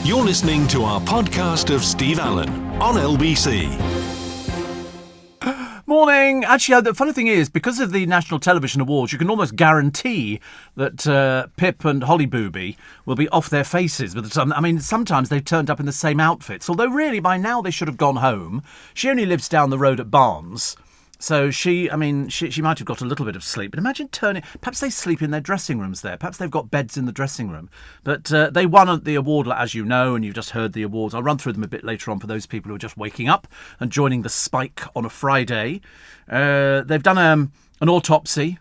You're listening to our podcast of Steve Allen on LBC. Morning. Actually, the funny thing is, because of the National Television Awards, you can almost guarantee that Pip and Holly Booby will be off their faces. But I mean, sometimes they've turned up in the same outfits, although really by now they should have gone home. She only lives down the road at Barnes. So she might have got a little bit of sleep. But imagine perhaps they sleep in their dressing rooms there. Perhaps they've got beds in the dressing room. But they won the award, as you know, and you've just heard the awards. I'll run through them a bit later on for those people who are just waking up and joining the Spike on a Friday. They've done an autopsy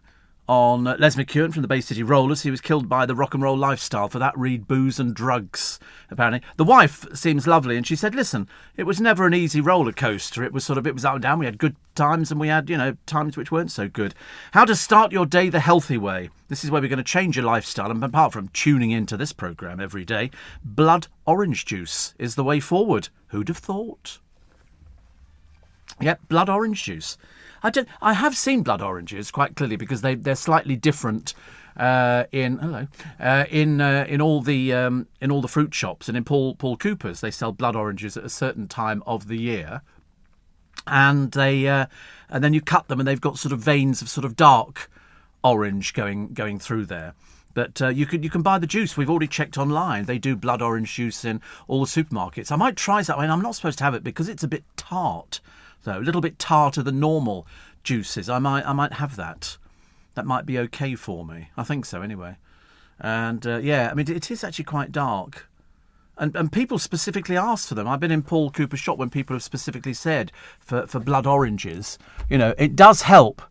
on Les McEwen from the Bay City Rollers. He was killed by the rock and roll lifestyle. For that, read booze and drugs, apparently. The wife seems lovely, and she said, listen, it was never an easy roller coaster. It was up and down. We had good times and we had, times which weren't so good. How to start your day the healthy way. This is where we're going to change your lifestyle. And apart from tuning into this programme every day, blood orange juice is the way forward. Who'd have thought? Yep, blood orange juice. I have seen blood oranges quite clearly because they're slightly different in all the fruit shops, and in Paul Cooper's they sell blood oranges at a certain time of the year, and and then you cut them and they've got sort of veins of sort of dark orange going through there. But you can buy the juice. We've already checked online. They do blood orange juice in all the supermarkets. I might try that. I mean, I'm not supposed to have it because it's a bit tart. So a little bit tarter than normal juices. I might have that. That might be okay for me. I think so anyway. And I mean, it is actually quite dark. And people specifically ask for them. I've been in Paul Cooper's shop when people have specifically said for blood oranges. It does help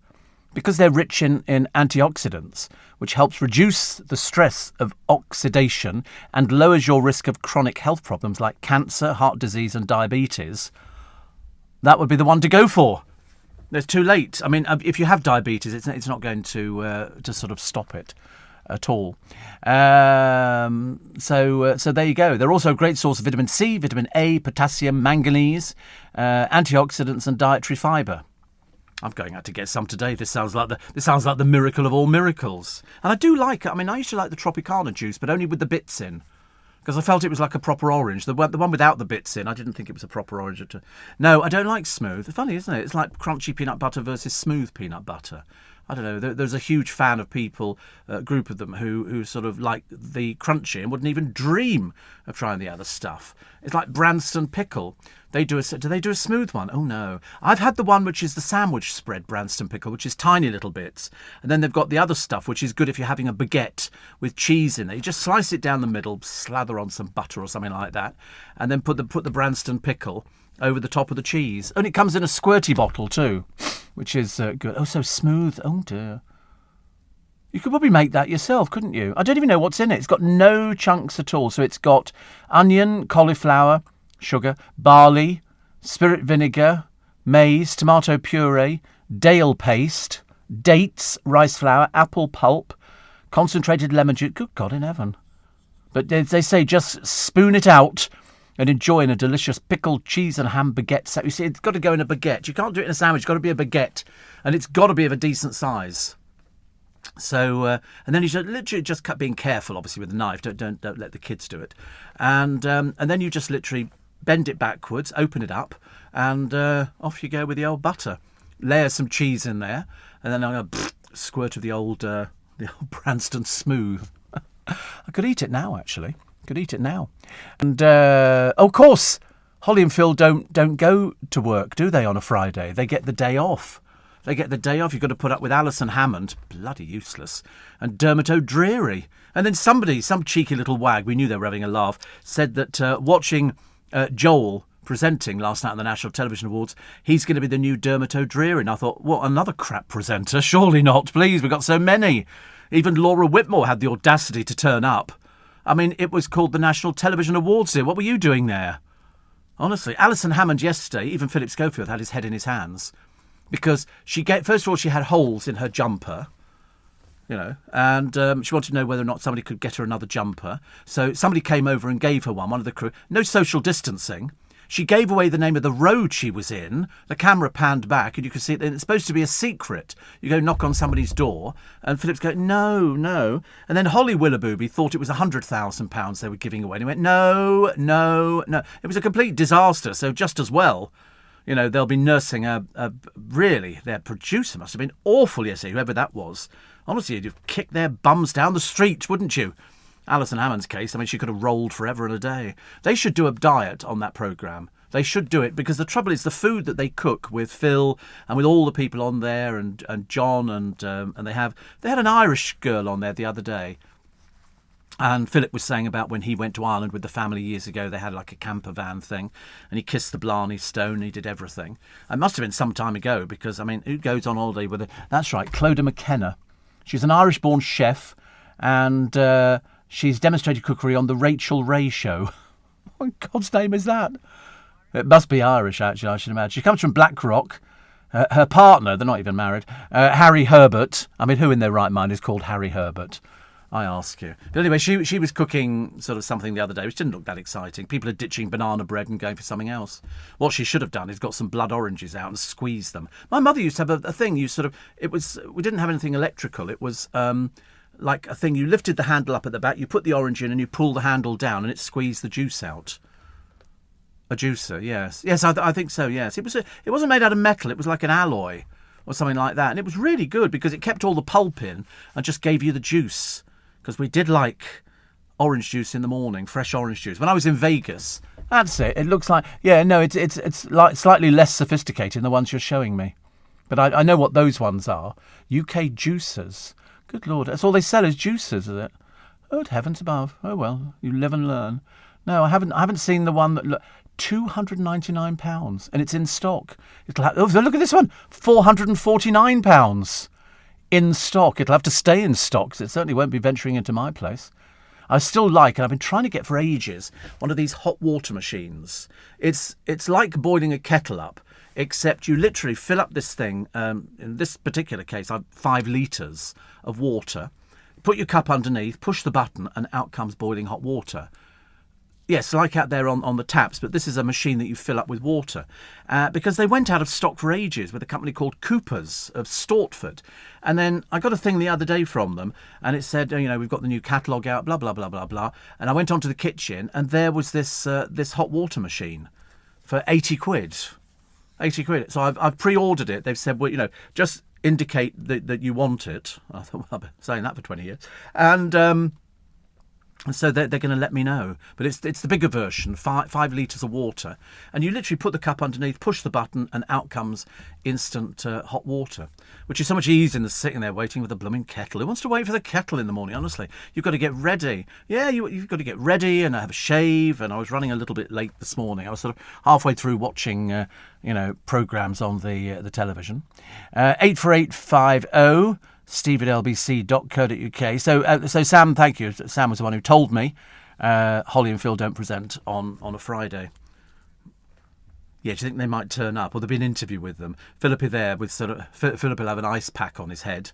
because they're rich in antioxidants, which helps reduce the stress of oxidation and lowers your risk of chronic health problems like cancer, heart disease and diabetes. That would be the one to go for. It's too late. I mean, if you have diabetes, it's not going to sort of stop it at all. So there you go. They're also a great source of vitamin C, vitamin A, potassium, manganese, antioxidants, and dietary fibre. I'm going out to get some today. This sounds like the miracle of all miracles. And I do like it. I mean, I used to like the Tropicana juice, but only with the bits in. Because I felt it was like a proper orange. The one without the bits in, I didn't think it was a proper orange. No, I don't like smooth. Funny, isn't it? It's like crunchy peanut butter versus smooth peanut butter. I don't know. There's a huge fan of people, a group of them, who sort of like the crunchy and wouldn't even dream of trying the other stuff. It's like Branston pickle. Do they do a smooth one? Oh, no. I've had the one which is the sandwich spread Branston pickle, which is tiny little bits. And then they've got the other stuff, which is good if you're having a baguette with cheese in there. You just slice it down the middle, slather on some butter or something like that, and then put the Branston pickle over the top of the cheese. And it comes in a squirty bottle too, which is good. Oh, so smooth. Oh, dear. You could probably make that yourself, couldn't you? I don't even know what's in it. It's got no chunks at all. So it's got onion, cauliflower, sugar, barley, spirit vinegar, maize, tomato puree, dale paste, dates, rice flour, apple pulp, concentrated lemon juice. Good God in heaven. But they say just spoon it out and enjoy in a delicious pickled cheese and ham baguette. So you see, it's got to go in a baguette. You can't do it in a sandwich. It's got to be a baguette. And it's got to be of a decent size. So, and then you should literally just being careful, obviously, with the knife. Don't let the kids do it. And then you just literally bend it backwards, open it up, and off you go with the old butter. Layer some cheese in there, and then I'm going to squirt of the old Branston Smooth. I could eat it now, actually. Could eat it now. And of course, Holly and Phil don't go to work, do they, on a Friday? They get the day off. You've got to put up with Alison Hammond, bloody useless, and Dermot O'Dreary. And then some cheeky little wag, we knew they were having a laugh, said that watching Joel presenting last night on the National Television Awards, he's going to be the new Dermot O'Dreary. And I thought, what, another crap presenter? Surely not, please. We've got so many. Even Laura Whitmore had the audacity to turn up. I mean, it was called the National Television Awards here. What were you doing there? Honestly, Alison Hammond yesterday, even Philip Schofield had his head in his hands. Because first of all, she had holes in her jumper, and she wanted to know whether or not somebody could get her another jumper. So somebody came over and gave her one of the crew. No social distancing. She gave away the name of the road she was in. The camera panned back and you could see it. And it's supposed to be a secret. You go knock on somebody's door and Philip's going, no, no. And then Holly Willoughby thought it was £100,000 they were giving away. And he went, no, no, no. It was a complete disaster. So just as well, you know, they'll be nursing really, their producer must have been awful yesterday, whoever that was. Honestly, you'd have kicked their bums down the street, wouldn't you? Alison Hammond's case, I mean, she could have rolled forever and a day. They should do a diet on that programme. They should do it, because the trouble is the food that they cook with Phil and with all the people on there and John and they had an Irish girl on there the other day. And Philip was saying about when he went to Ireland with the family years ago, they had like a camper van thing, and he kissed the Blarney Stone, and he did everything. It must have been some time ago, because, I mean, who goes on holiday with it? That's right, Clodagh McKenna. She's an Irish-born chef, and she's demonstrated cookery on the Rachel Ray Show. What in God's name is that? It must be Irish, actually, I should imagine. She comes from Blackrock. Her partner, they're not even married, Harry Herbert. I mean, who in their right mind is called Harry Herbert? I ask you. But anyway, she was cooking sort of something the other day, which didn't look that exciting. People are ditching banana bread and going for something else. What she should have done is got some blood oranges out and squeezed them. My mother used to have a thing. We didn't have anything electrical. It was like a thing. You lifted the handle up at the back, you put the orange in, and you pull the handle down, and it squeezed the juice out. A juicer, yes, yes, I think so. Yes, it wasn't made out of metal. It was like an alloy or something like that, and it was really good because it kept all the pulp in and just gave you the juice. Because we did like orange juice in the morning, fresh orange juice. When I was in Vegas, that's it. It looks like, yeah, no, it's like slightly less sophisticated than the ones you're showing me. But I know what those ones are. UK juicers. Good Lord, that's all they sell is juicers, is it? Oh, heavens above. Oh well, you live and learn. No, I haven't seen the one that look. £299, and it's in stock. Look at this one, £449 in stock. It'll have to stay in stock, so it certainly won't be venturing into my place. I still like, and I've been trying to get for ages, one of these hot water machines. It's like boiling a kettle up, except you literally fill up this thing. In this particular case, I've 5 litres of water. Put your cup underneath, push the button, and out comes boiling hot water. Yes, like out there on the taps, but this is a machine that you fill up with water. Because they went out of stock for ages with a company called Cooper's of Stortford. And then I got a thing the other day from them, and it said, we've got the new catalogue out, blah, blah, blah, blah, blah. And I went onto the kitchen, and there was this hot water machine for 80 quid. 80 quid. So I've pre-ordered it. They've said, well, just indicate that you want it. I thought, well, I've been saying that for 20 years. And so they're going to let me know. But it's the bigger version, 5 litres of water. And you literally put the cup underneath, push the button, and out comes instant hot water, which is so much easier than sitting there waiting with a blooming kettle. Who wants to wait for the kettle in the morning, honestly? You've got to get ready. Yeah, you've got to get ready and have a shave. And I was running a little bit late this morning. I was sort of halfway through watching, programmes on the television. 84850... steve@lbc.co.uk. So Sam, thank you. Sam was the one who told me Holly and Phil don't present on a Friday. Yeah, do you think they might turn up? Or there'll be an interview with them. Philip is there with Philip will have an ice pack on his head.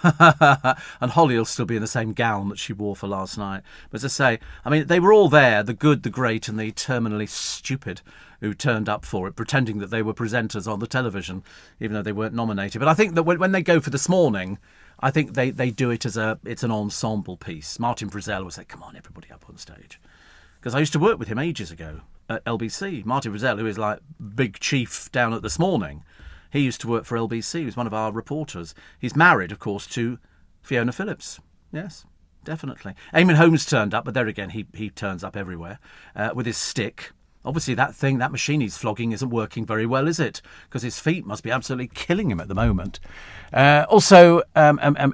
And Holly will still be in the same gown that she wore for last night. But as I say, I mean, they were all there, the good, the great, and the terminally stupid who turned up for it, pretending that they were presenters on the television, even though they weren't nominated. But I think that when they go for this morning, I think they do it as it's an ensemble piece. Martin Frizzell will say, come on, everybody up on stage. Because I used to work with him ages ago at LBC. Martin Frizzell, who is like big chief down at This Morning, he used to work for LBC. He was one of our reporters. He's married, of course, to Fiona Phillips. Yes, definitely. Eamon Holmes turned up, but there again, he turns up everywhere with his stick. Obviously, that machine he's flogging isn't working very well, is it? Because his feet must be absolutely killing him at the moment. Also, wait a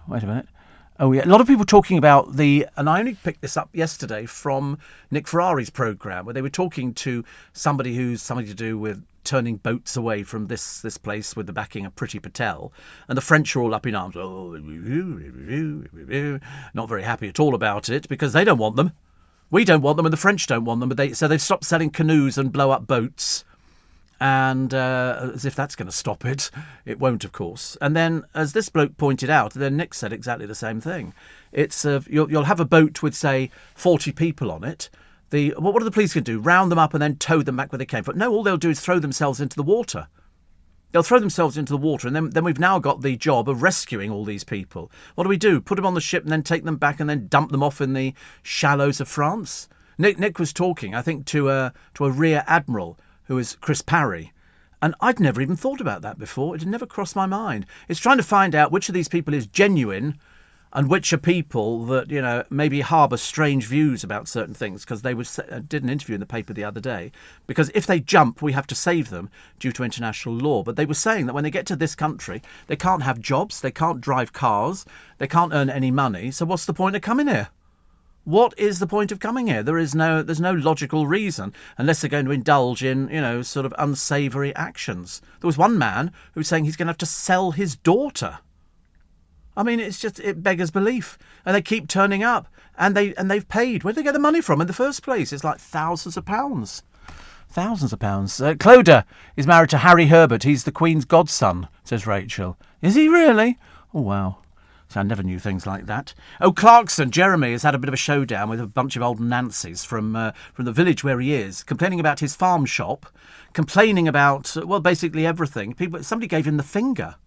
minute. Oh, yeah. A lot of people talking about and I only picked this up yesterday from Nick Ferrari's programme, where they were talking to somebody who's something to do with turning boats away from this place with the backing of Priti Patel. And the French are all up in arms. Oh, not very happy at all about it, because they don't want them. We don't want them, and the French don't want them. But so they've stopped selling canoes and blow-up boats. And as if that's going to stop it. It won't, of course. And then, as this bloke pointed out, then Nick said exactly the same thing. It's you'll have a boat with, say, 40 people on it. what are the police going to do? Round them up and then tow them back where they came from? No, all they'll do is throw themselves into the water. They'll throw themselves into the water, and then we've now got the job of rescuing all these people. What do? Put them on the ship and then take them back and then dump them off in the shallows of France? Nick was talking, I think, to a rear admiral who is Chris Parry, and I'd never even thought about that before. It had never crossed my mind. It's trying to find out which of these people is genuine and which are people that, maybe harbour strange views about certain things, because they did an interview in the paper the other day, because if they jump, we have to save them due to international law. But they were saying that when they get to this country, they can't have jobs, they can't drive cars, they can't earn any money. So what's the point of coming here? What is the point of coming here? There's no logical reason, unless they're going to indulge in, sort of unsavoury actions. There was one man who was saying he's going to have to sell his daughter. I mean, it beggars belief. And they keep turning up, and they've paid. Where do they get the money from in the first place? It's like thousands of pounds. Thousands of pounds. Clodagh is married to Harry Herbert. He's the Queen's godson, says Rachel. Is he really? Oh, wow. So I never knew things like that. Oh, Clarkson, Jeremy, has had a bit of a showdown with a bunch of old Nancy's from the village where he is, complaining about his farm shop, complaining about, basically everything. Somebody gave him the finger.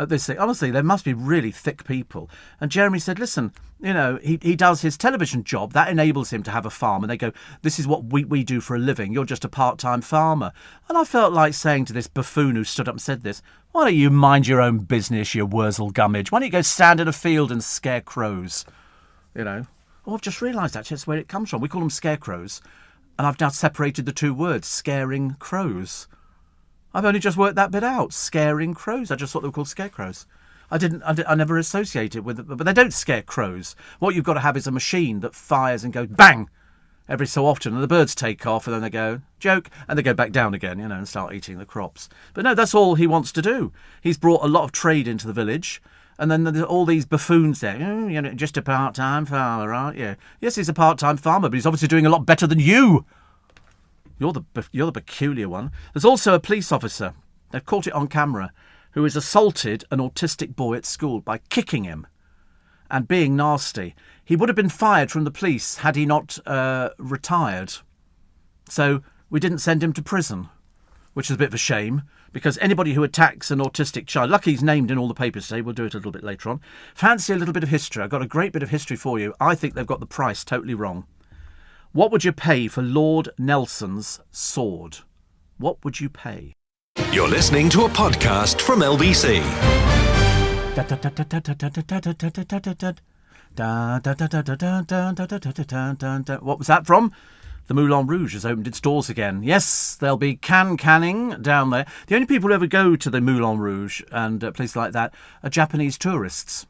This thing. Honestly, there must be really thick people. And Jeremy said, listen, he does his television job. That enables him to have a farm. And they go, this is what we do for a living. You're just a part-time farmer. And I felt like saying to this buffoon who stood up and said this, why don't you mind your own business, you Wurzel Gummidge? Why don't you go stand in a field and scare crows? Oh, I've just realised actually that's where it comes from. We call them scarecrows. And I've now separated the two words, scaring crows. I've only just worked that bit out. Scaring crows. I just thought they were called scarecrows. I never associate it with it, but they don't scare crows. What you've got to have is a machine that fires and goes bang every so often, and the birds take off, and then they go, joke, and they go back down again, and start eating the crops. But no, that's all he wants to do. He's brought a lot of trade into the village, and then there's all these buffoons there. Just a part-time farmer, aren't you? Yes, he's a part-time farmer, but he's obviously doing a lot better than you. You're the peculiar one. There's also a police officer, they've caught it on camera, who has assaulted an autistic boy at school by kicking him and being nasty. He would have been fired from the police had he not retired. So we didn't send him to prison, which is a bit of a shame, because anybody who attacks an autistic child, lucky he's named in all the papers today, we'll do it a little bit later on. Fancy a little bit of history. I've got a great bit of history for you. I think they've got the price totally wrong. What would you pay for Lord Nelson's sword? What would you pay? You're listening to a podcast from LBC. What was that from? The Moulin Rouge has opened its doors again. Yes, there'll be canning down there. The only people who ever go to the Moulin Rouge and places like that are Japanese tourists.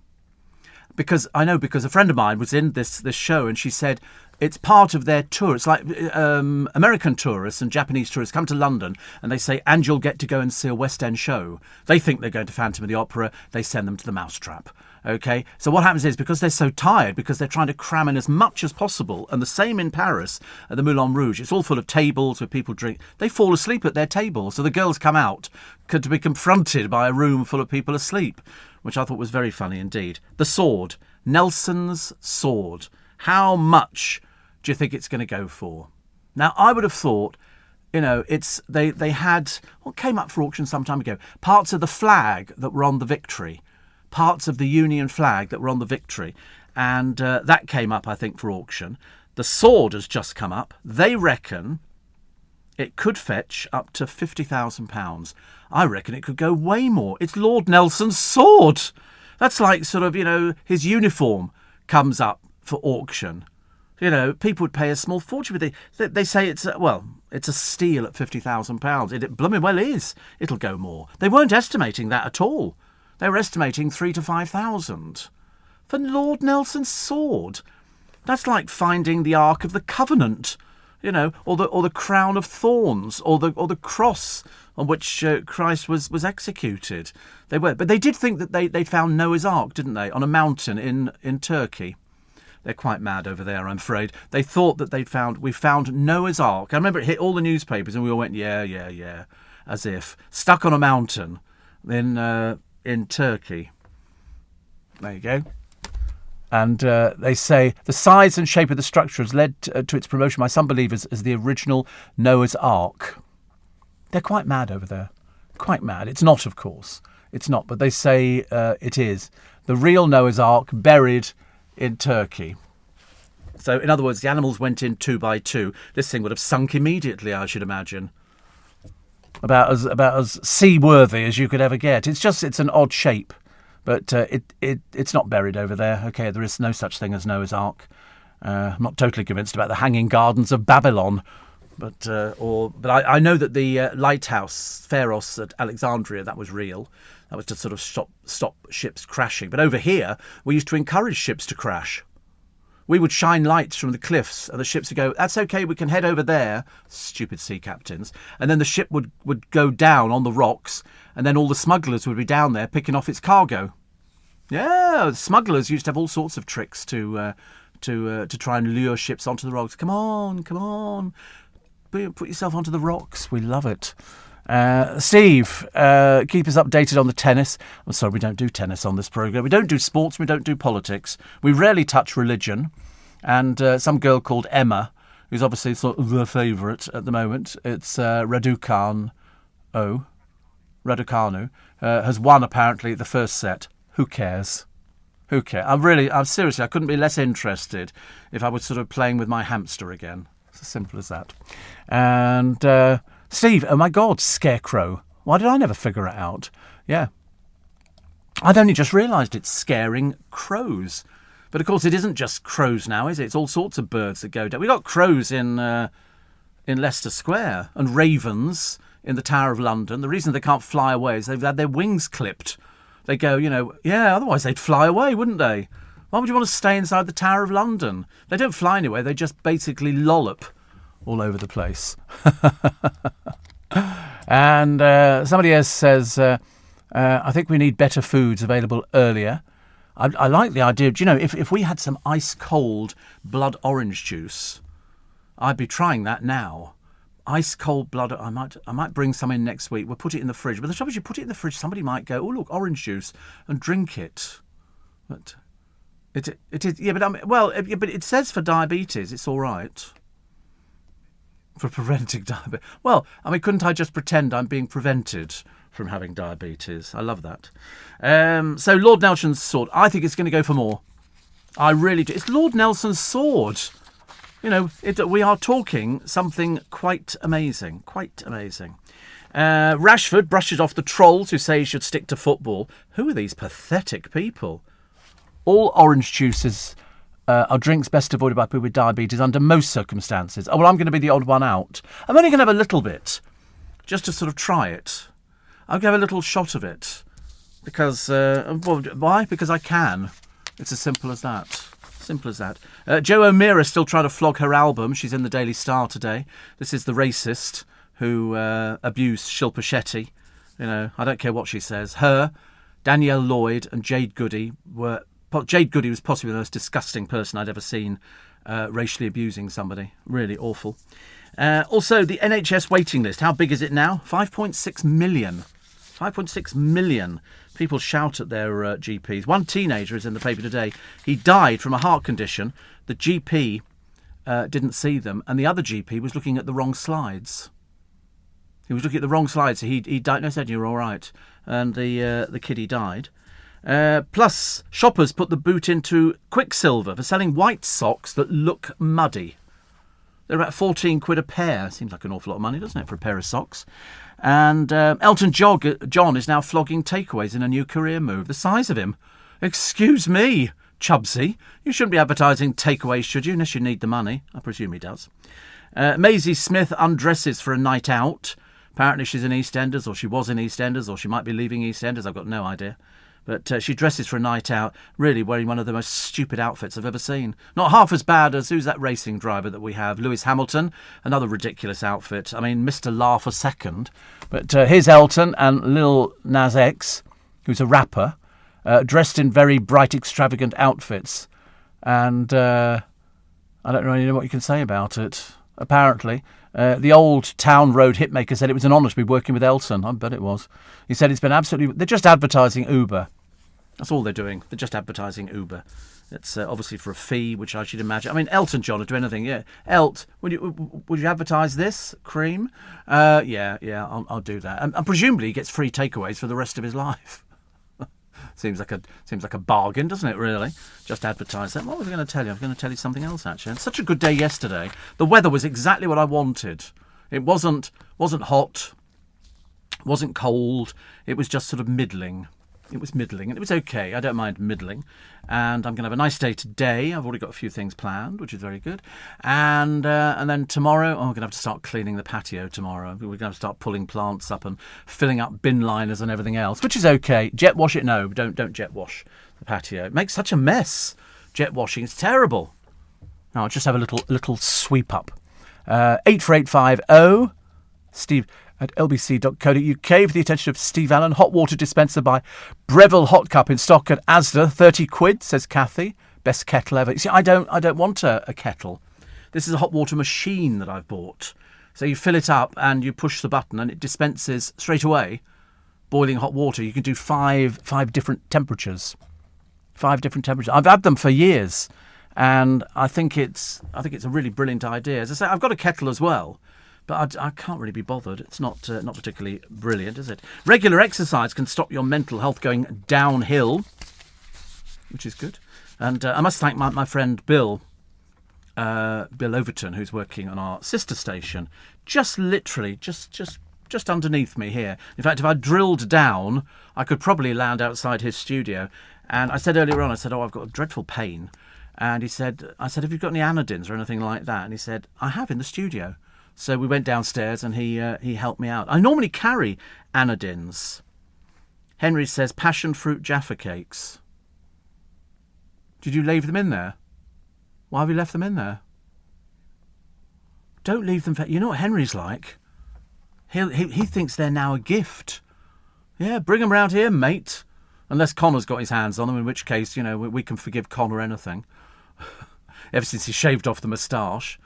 Because a friend of mine was in this show, and she said it's part of their tour. It's like American tourists and Japanese tourists come to London and they say, and you'll get to go and see a West End show. They think they're going to Phantom of the Opera. They send them to the Mousetrap. OK, so what happens is, because they're so tired, because they're trying to cram in as much as possible, and the same in Paris at the Moulin Rouge, it's all full of tables where people drink. They fall asleep at their tables. So the girls come out to be confronted by a room full of people asleep, which I thought was very funny indeed. The sword, Nelson's sword. How much do you think it's going to go for? Now, I would have thought, they had what came up for auction some time ago. Parts of the flag that were on the Victory, parts of the Union flag that were on the Victory, and that came up, I think, for auction. The sword has just come up. They reckon it could fetch up to £50,000. I reckon it could go way more. It's Lord Nelson's sword. That's like sort of, his uniform comes up for auction. People would pay a small fortune with it. They say it's a steal at £50,000. It blooming well is. It'll go more. They weren't estimating that at all. They were estimating 3,000 to 5,000 for Lord Nelson's sword. That's like finding the Ark of the Covenant, or the crown of thorns, or the cross on which Christ was executed. But they did think that they found Noah's Ark, didn't they, on a mountain in Turkey. They're quite mad over there, I'm afraid. They thought that we found Noah's Ark. I remember it hit all the newspapers, and we all went, yeah, as if stuck on a mountain in Turkey. There you go. And they say the size and shape of the structure has led to its promotion by some believers as the original Noah's Ark. They're quite mad over there. Quite mad. It's not, of course. It's not, but they say it is. The real Noah's Ark buried in Turkey. So, in other words, the animals went in 2 by 2. This thing would have sunk immediately, I should imagine. About as seaworthy as you could ever get. It's an odd shape. But it's not buried over there. Okay, there is no such thing as Noah's Ark. I'm not totally convinced about the Hanging Gardens of Babylon, but I know that the lighthouse Pharos at Alexandria, that was real. That was to sort of stop ships crashing. But over here, we used to encourage ships to crash. We would shine lights from the cliffs, and the ships would go, "That's okay, we can head over there." Stupid sea captains. And then the ship would go down on the rocks, and then all the smugglers would be down there picking off its cargo. Yeah, smugglers used to have all sorts of tricks to try and lure ships onto the rocks. Come on, put yourself onto the rocks. We love it. Steve, keep us updated on the tennis. I'm sorry, we don't do tennis on this programme. We don't do sports, we don't do politics. We rarely touch religion. And some girl called Emma, who's obviously sort of the favourite at the moment, it's Raducanu, has won apparently the first set. Who cares? I'm seriously, I couldn't be less interested if I was sort of playing with my hamster again. It's as simple as that. And Steve, oh my God, scarecrow. Why did I never figure it out? Yeah. I'd only just realised it's scaring crows. But of course it isn't just crows now, is it? It's all sorts of birds that go down. We've got crows in Leicester Square and ravens in the Tower of London. The reason they can't fly away is they've had their wings clipped. They go, otherwise they'd fly away, wouldn't they? Why would you want to stay inside the Tower of London? They don't fly anywhere, they just basically lollop all over the place. And somebody else says, I think we need better foods available earlier. I like the idea of, if we had some ice-cold blood orange juice, I'd be trying that now. Ice-cold blood, I might bring some in next week. We'll put it in the fridge. But the trouble is, you put it in the fridge, somebody might go, "Oh, look, orange juice," and drink it. But it is, yeah, but it says for diabetes, it's all right. For preventing diabetes. Well, couldn't I just pretend I'm being prevented from having diabetes? I love that. So Lord Nelson's sword. I think it's going to go for more. I really do. It's Lord Nelson's sword. We are talking something quite amazing. Rashford brushes off the trolls who say he should stick to football. Who are these pathetic people? All orange juices are drinks best avoided by people with diabetes under most circumstances. Oh, well, I'm going to be the odd one out. I'm only going to have a little bit, just to sort of try it. I'm going to have a little shot of it. Because, why? Because I can. It's as simple as that. Jo O'Meara still trying to flog her album. She's in the Daily Star today. This is the racist who abused Shilpa Shetty. I don't care what she says. Her, Danielle Lloyd and Jade Goody were... Jade Goody was possibly the most disgusting person I'd ever seen racially abusing somebody. Really awful. Also, the NHS waiting list. How big is it now? 5.6 million. 5.6 million people shout at their GPs. One teenager is in the paper today. He died from a heart condition. The GP didn't see them, and the other GP was looking at the wrong slides. He was looking at the wrong slides. So he died. No, said you're all right, and the kiddie died. Plus, shoppers put the boot into Quicksilver for selling white socks that look muddy. They're about 14 quid a pair. Seems like an awful lot of money, doesn't it, for a pair of socks? And Elton John is now flogging takeaways in a new career move. The size of him. Excuse me, Chubsy. You shouldn't be advertising takeaways, should you? Unless you need the money. I presume he does. Maisie Smith undresses for a night out. Apparently she's in EastEnders, or she was in EastEnders, or she might be leaving EastEnders. I've got no idea. But she dresses for a night out, really wearing one of the most stupid outfits I've ever seen. Not half as bad as, who's that racing driver that we have? Lewis Hamilton, another ridiculous outfit. Mr. Laugh a Second. But here's Elton and Lil Nas X, who's a rapper, dressed in very bright, extravagant outfits. And I don't really know what you can say about it. Apparently, the old Town Road hitmaker said it was an honour to be working with Elton. I bet it was. He said it's been absolutely... They're just advertising Uber. That's all they're doing. They're just advertising Uber. It's obviously for a fee, which I should imagine. I mean, Elton John would do anything. Yeah, Elt, would you advertise this cream? Yeah, I'll do that. And presumably he gets free takeaways for the rest of his life. Seems like a bargain, doesn't it? Really, just advertise that. What was I going to tell you? I was going to tell you something else actually. It's such a good day yesterday. The weather was exactly what I wanted. It wasn't hot, wasn't cold. It was just sort of middling. It was middling, and it was okay. I don't mind middling. And I'm going to have a nice day today. I've already got a few things planned, which is very good. And then tomorrow, we're going to have to start cleaning the patio tomorrow. We're going to have to start pulling plants up and filling up bin liners and everything else, which is okay. Jet wash it? No, don't jet wash the patio. It makes such a mess. Jet washing, it's terrible. Now I'll just have a little sweep up. 84850 Steve at lbc.co.uk for the attention of Steve Allen. Hot water dispenser by Breville Hot Cup in stock at Asda. 30 quid, says Kathy. Best kettle ever. You see, I don't want a kettle. This is a hot water machine that I've bought. So you fill it up and you push the button and it dispenses straight away boiling hot water. You can do five different temperatures. 5 different temperatures. I've had them for years, and I think it's a really brilliant idea. As I say, I've got a kettle as well. But I can't really be bothered. It's not particularly brilliant, is it? Regular exercise can stop your mental health going downhill, which is good. And I must thank my friend Bill Overton, who's working on our sister station, just literally just underneath me here. In fact, if I drilled down, I could probably land outside his studio. And I said earlier on, I've got a dreadful pain. And I said, have you got any anodins or anything like that? And he said, I have in the studio. So we went downstairs and he helped me out. I normally carry anodins. Henry says passion fruit Jaffa cakes. Did you leave them in there? Why have you left them in there? Don't leave them. You know what Henry's like? He thinks they're now a gift. Yeah, bring them round here, mate. Unless Connor's got his hands on them, in which case, we can forgive Connor anything. Ever since he shaved off the moustache.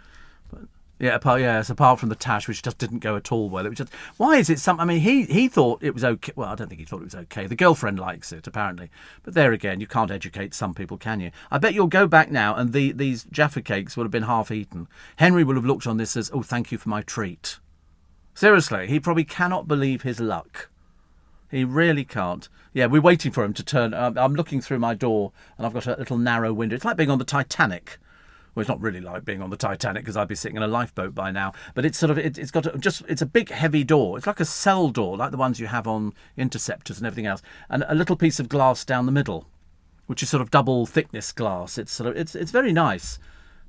It's apart from the tash, which just didn't go at all well. It was just, why is it some? I mean, he thought it was okay. Well, I don't think he thought it was okay. The girlfriend likes it, apparently. But there again, you can't educate some people, can you? I bet you'll go back now and these Jaffa cakes would have been half eaten. Henry will have looked on this as, oh, thank you for my treat. Seriously, he probably cannot believe his luck. He really can't. Yeah, we're waiting for him to turn. I'm looking through my door and I've got a little narrow window. It's like being on the Titanic. Well, it's not really like being on the Titanic because I'd be sitting in a lifeboat by now. But it's sort of it's a big heavy door. It's like a cell door, like the ones you have on interceptors and everything else, and a little piece of glass down the middle, which is sort of double thickness glass. It's very nice,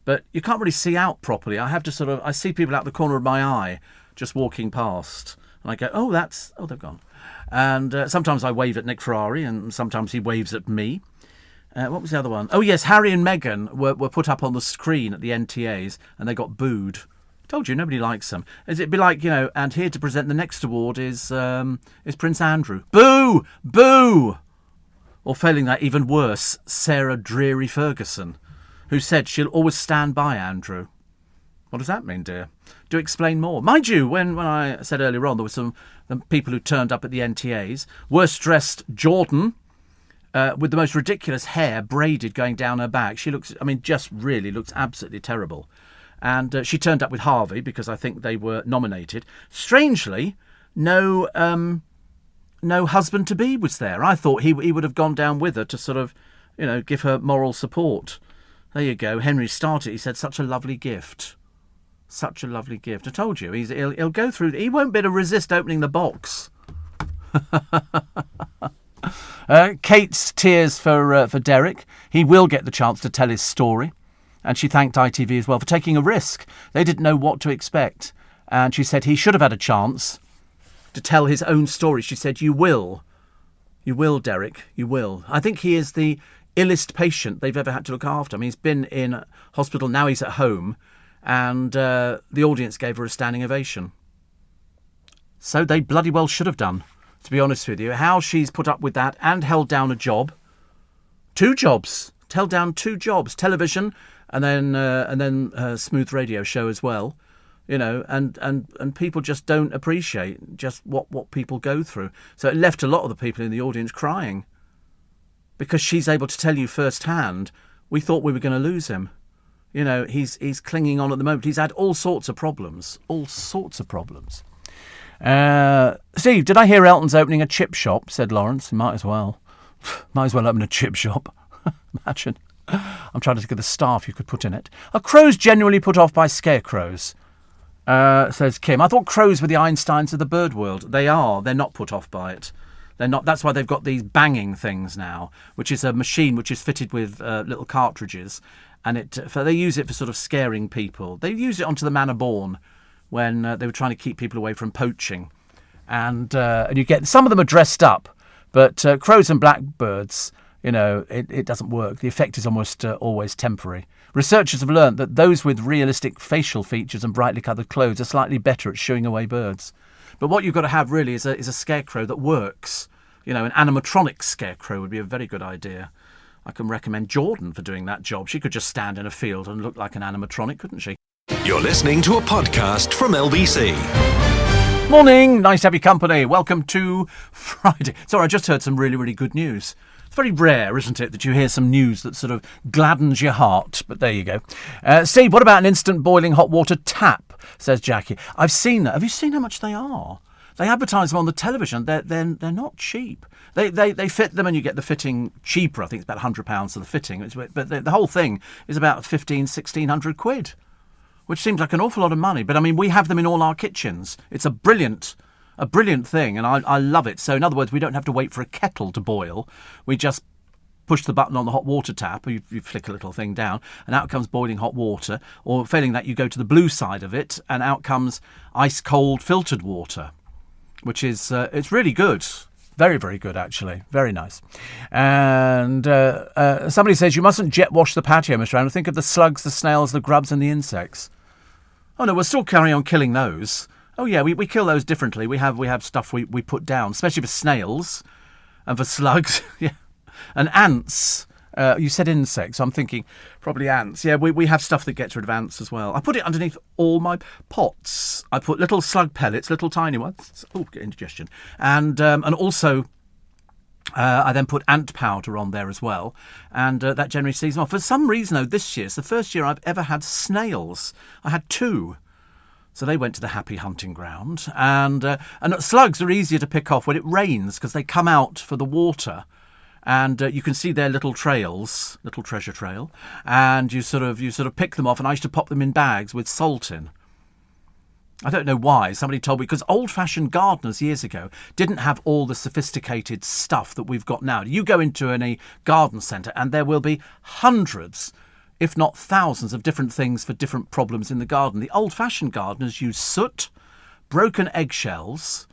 but you can't really see out properly. I see people out the corner of my eye just walking past, and I go, they've gone. And sometimes I wave at Nick Ferrari, and sometimes he waves at me. What was the other one? Oh, yes, Harry and Meghan were put up on the screen at the NTAs and they got booed. Told you, nobody likes them. It'd be like, and here to present the next award is Prince Andrew. Boo! Boo! Or failing that, even worse, Sarah Dreary Ferguson, who said she'll always stand by Andrew. What does that mean, dear? Do explain more. Mind you, when I said earlier on, there were some people who turned up at the NTAs. Worst dressed Jordan, with the most ridiculous hair braided going down her back. She looks absolutely terrible. And she turned up with Harvey because I think they were nominated. Strangely, no husband-to-be was there. I thought he would have gone down with her to sort of, give her moral support. There you go. Henry started. He said, such a lovely gift. Such a lovely gift. I told you, he'll go through. He won't be able to resist opening the box. Kate's tears for Derek. He will get the chance to tell his story. And she thanked ITV as well for taking a risk. They didn't know what to expect. And she said he should have had a chance to tell his own story. She said, you will. You will, Derek. You will. I think he is the illest patient they've ever had to look after. I mean, he's been in hospital. Now he's at home. And the audience gave her a standing ovation. So they bloody well should have done, to be honest with you. How she's put up with that and held down a job. 2 jobs. Held down 2 jobs. Television and then her smooth radio show as well. And people just don't appreciate just what people go through. So it left a lot of the people in the audience crying. Because she's able to tell you firsthand we thought we were going to lose him. You know, he's clinging on at the moment. He's had all sorts of problems. Steve, did I hear Elton's opening a chip shop? Said Lawrence. He might as well. Might as well open a chip shop. Imagine. I'm trying to think of the staff you could put in it. Are crows genuinely put off by scarecrows? Says Kim. I thought crows were the Einsteins of the bird world. They are. They're not put off by it. They're not. That's why they've got these banging things now, which is a machine which is fitted with little cartridges. And they use it for sort of scaring people. They used it onto the Manor Born when they were trying to keep people away from poaching. And you get... Some of them are dressed up, but crows and blackbirds... You know, it doesn't work. The effect is almost always temporary. Researchers have learned that those with realistic facial features and brightly coloured clothes are slightly better at shooing away birds. But what you've got to have really is a scarecrow that works. You know, an animatronic scarecrow would be a very good idea. I can recommend Jordan for doing that job. She could just stand in a field and look like an animatronic, couldn't she? You're listening to a podcast from LBC. Morning, nice to have your company. Welcome to Friday. Sorry, I just heard some really, really good news. It's very rare, isn't it, that you hear some news that sort of gladdens your heart. But there you go. Steve, what about an instant boiling hot water tap? Says Jackie. I've seen that. Have you seen how much they are? They advertise them on the television. They're not cheap. They fit them and you get the fitting cheaper. I think it's about £100 for the fitting. But the whole thing is about 1,500-1,600 quid, which seems like an awful lot of money. But, I mean, we have them in all our kitchens. It's a brilliant thing, and I love it. So, in other words, we don't have to wait for a kettle to boil. We just push the button on the hot water tap, you flick a little thing down, and out comes boiling hot water. Or, failing that, you go to the blue side of it, and out comes ice-cold filtered water, which is it's really good. Very, very good, actually. Very nice. And somebody says, you mustn't jet wash the patio, Mr. Randall. Think of the slugs, the snails, the grubs, and the insects. Oh, no, we'll still carry on killing those. Oh, yeah, we kill those differently. We have stuff we put down, especially for snails and for slugs. Yeah. And ants. You said insects. I'm thinking probably ants. Yeah, we have stuff that gets rid of ants as well. I put it underneath all my pots. I put little slug pellets, little tiny ones. Oh, get indigestion. And also I then put ant powder on there as well. And that generally sees them off. For some reason, though, this year, it's the first year I've ever had snails. I had 2. So they went to the happy hunting ground. And slugs are easier to pick off when it rains because they come out for the water. And you can see their little trails, little treasure trail, and you sort of pick them off. And I used to pop them in bags with salt in. I don't know why. Somebody told me because old-fashioned gardeners years ago didn't have all the sophisticated stuff that we've got now. You go into any garden centre and there will be hundreds, if not thousands, of different things for different problems in the garden. The old-fashioned gardeners use soot, broken eggshells.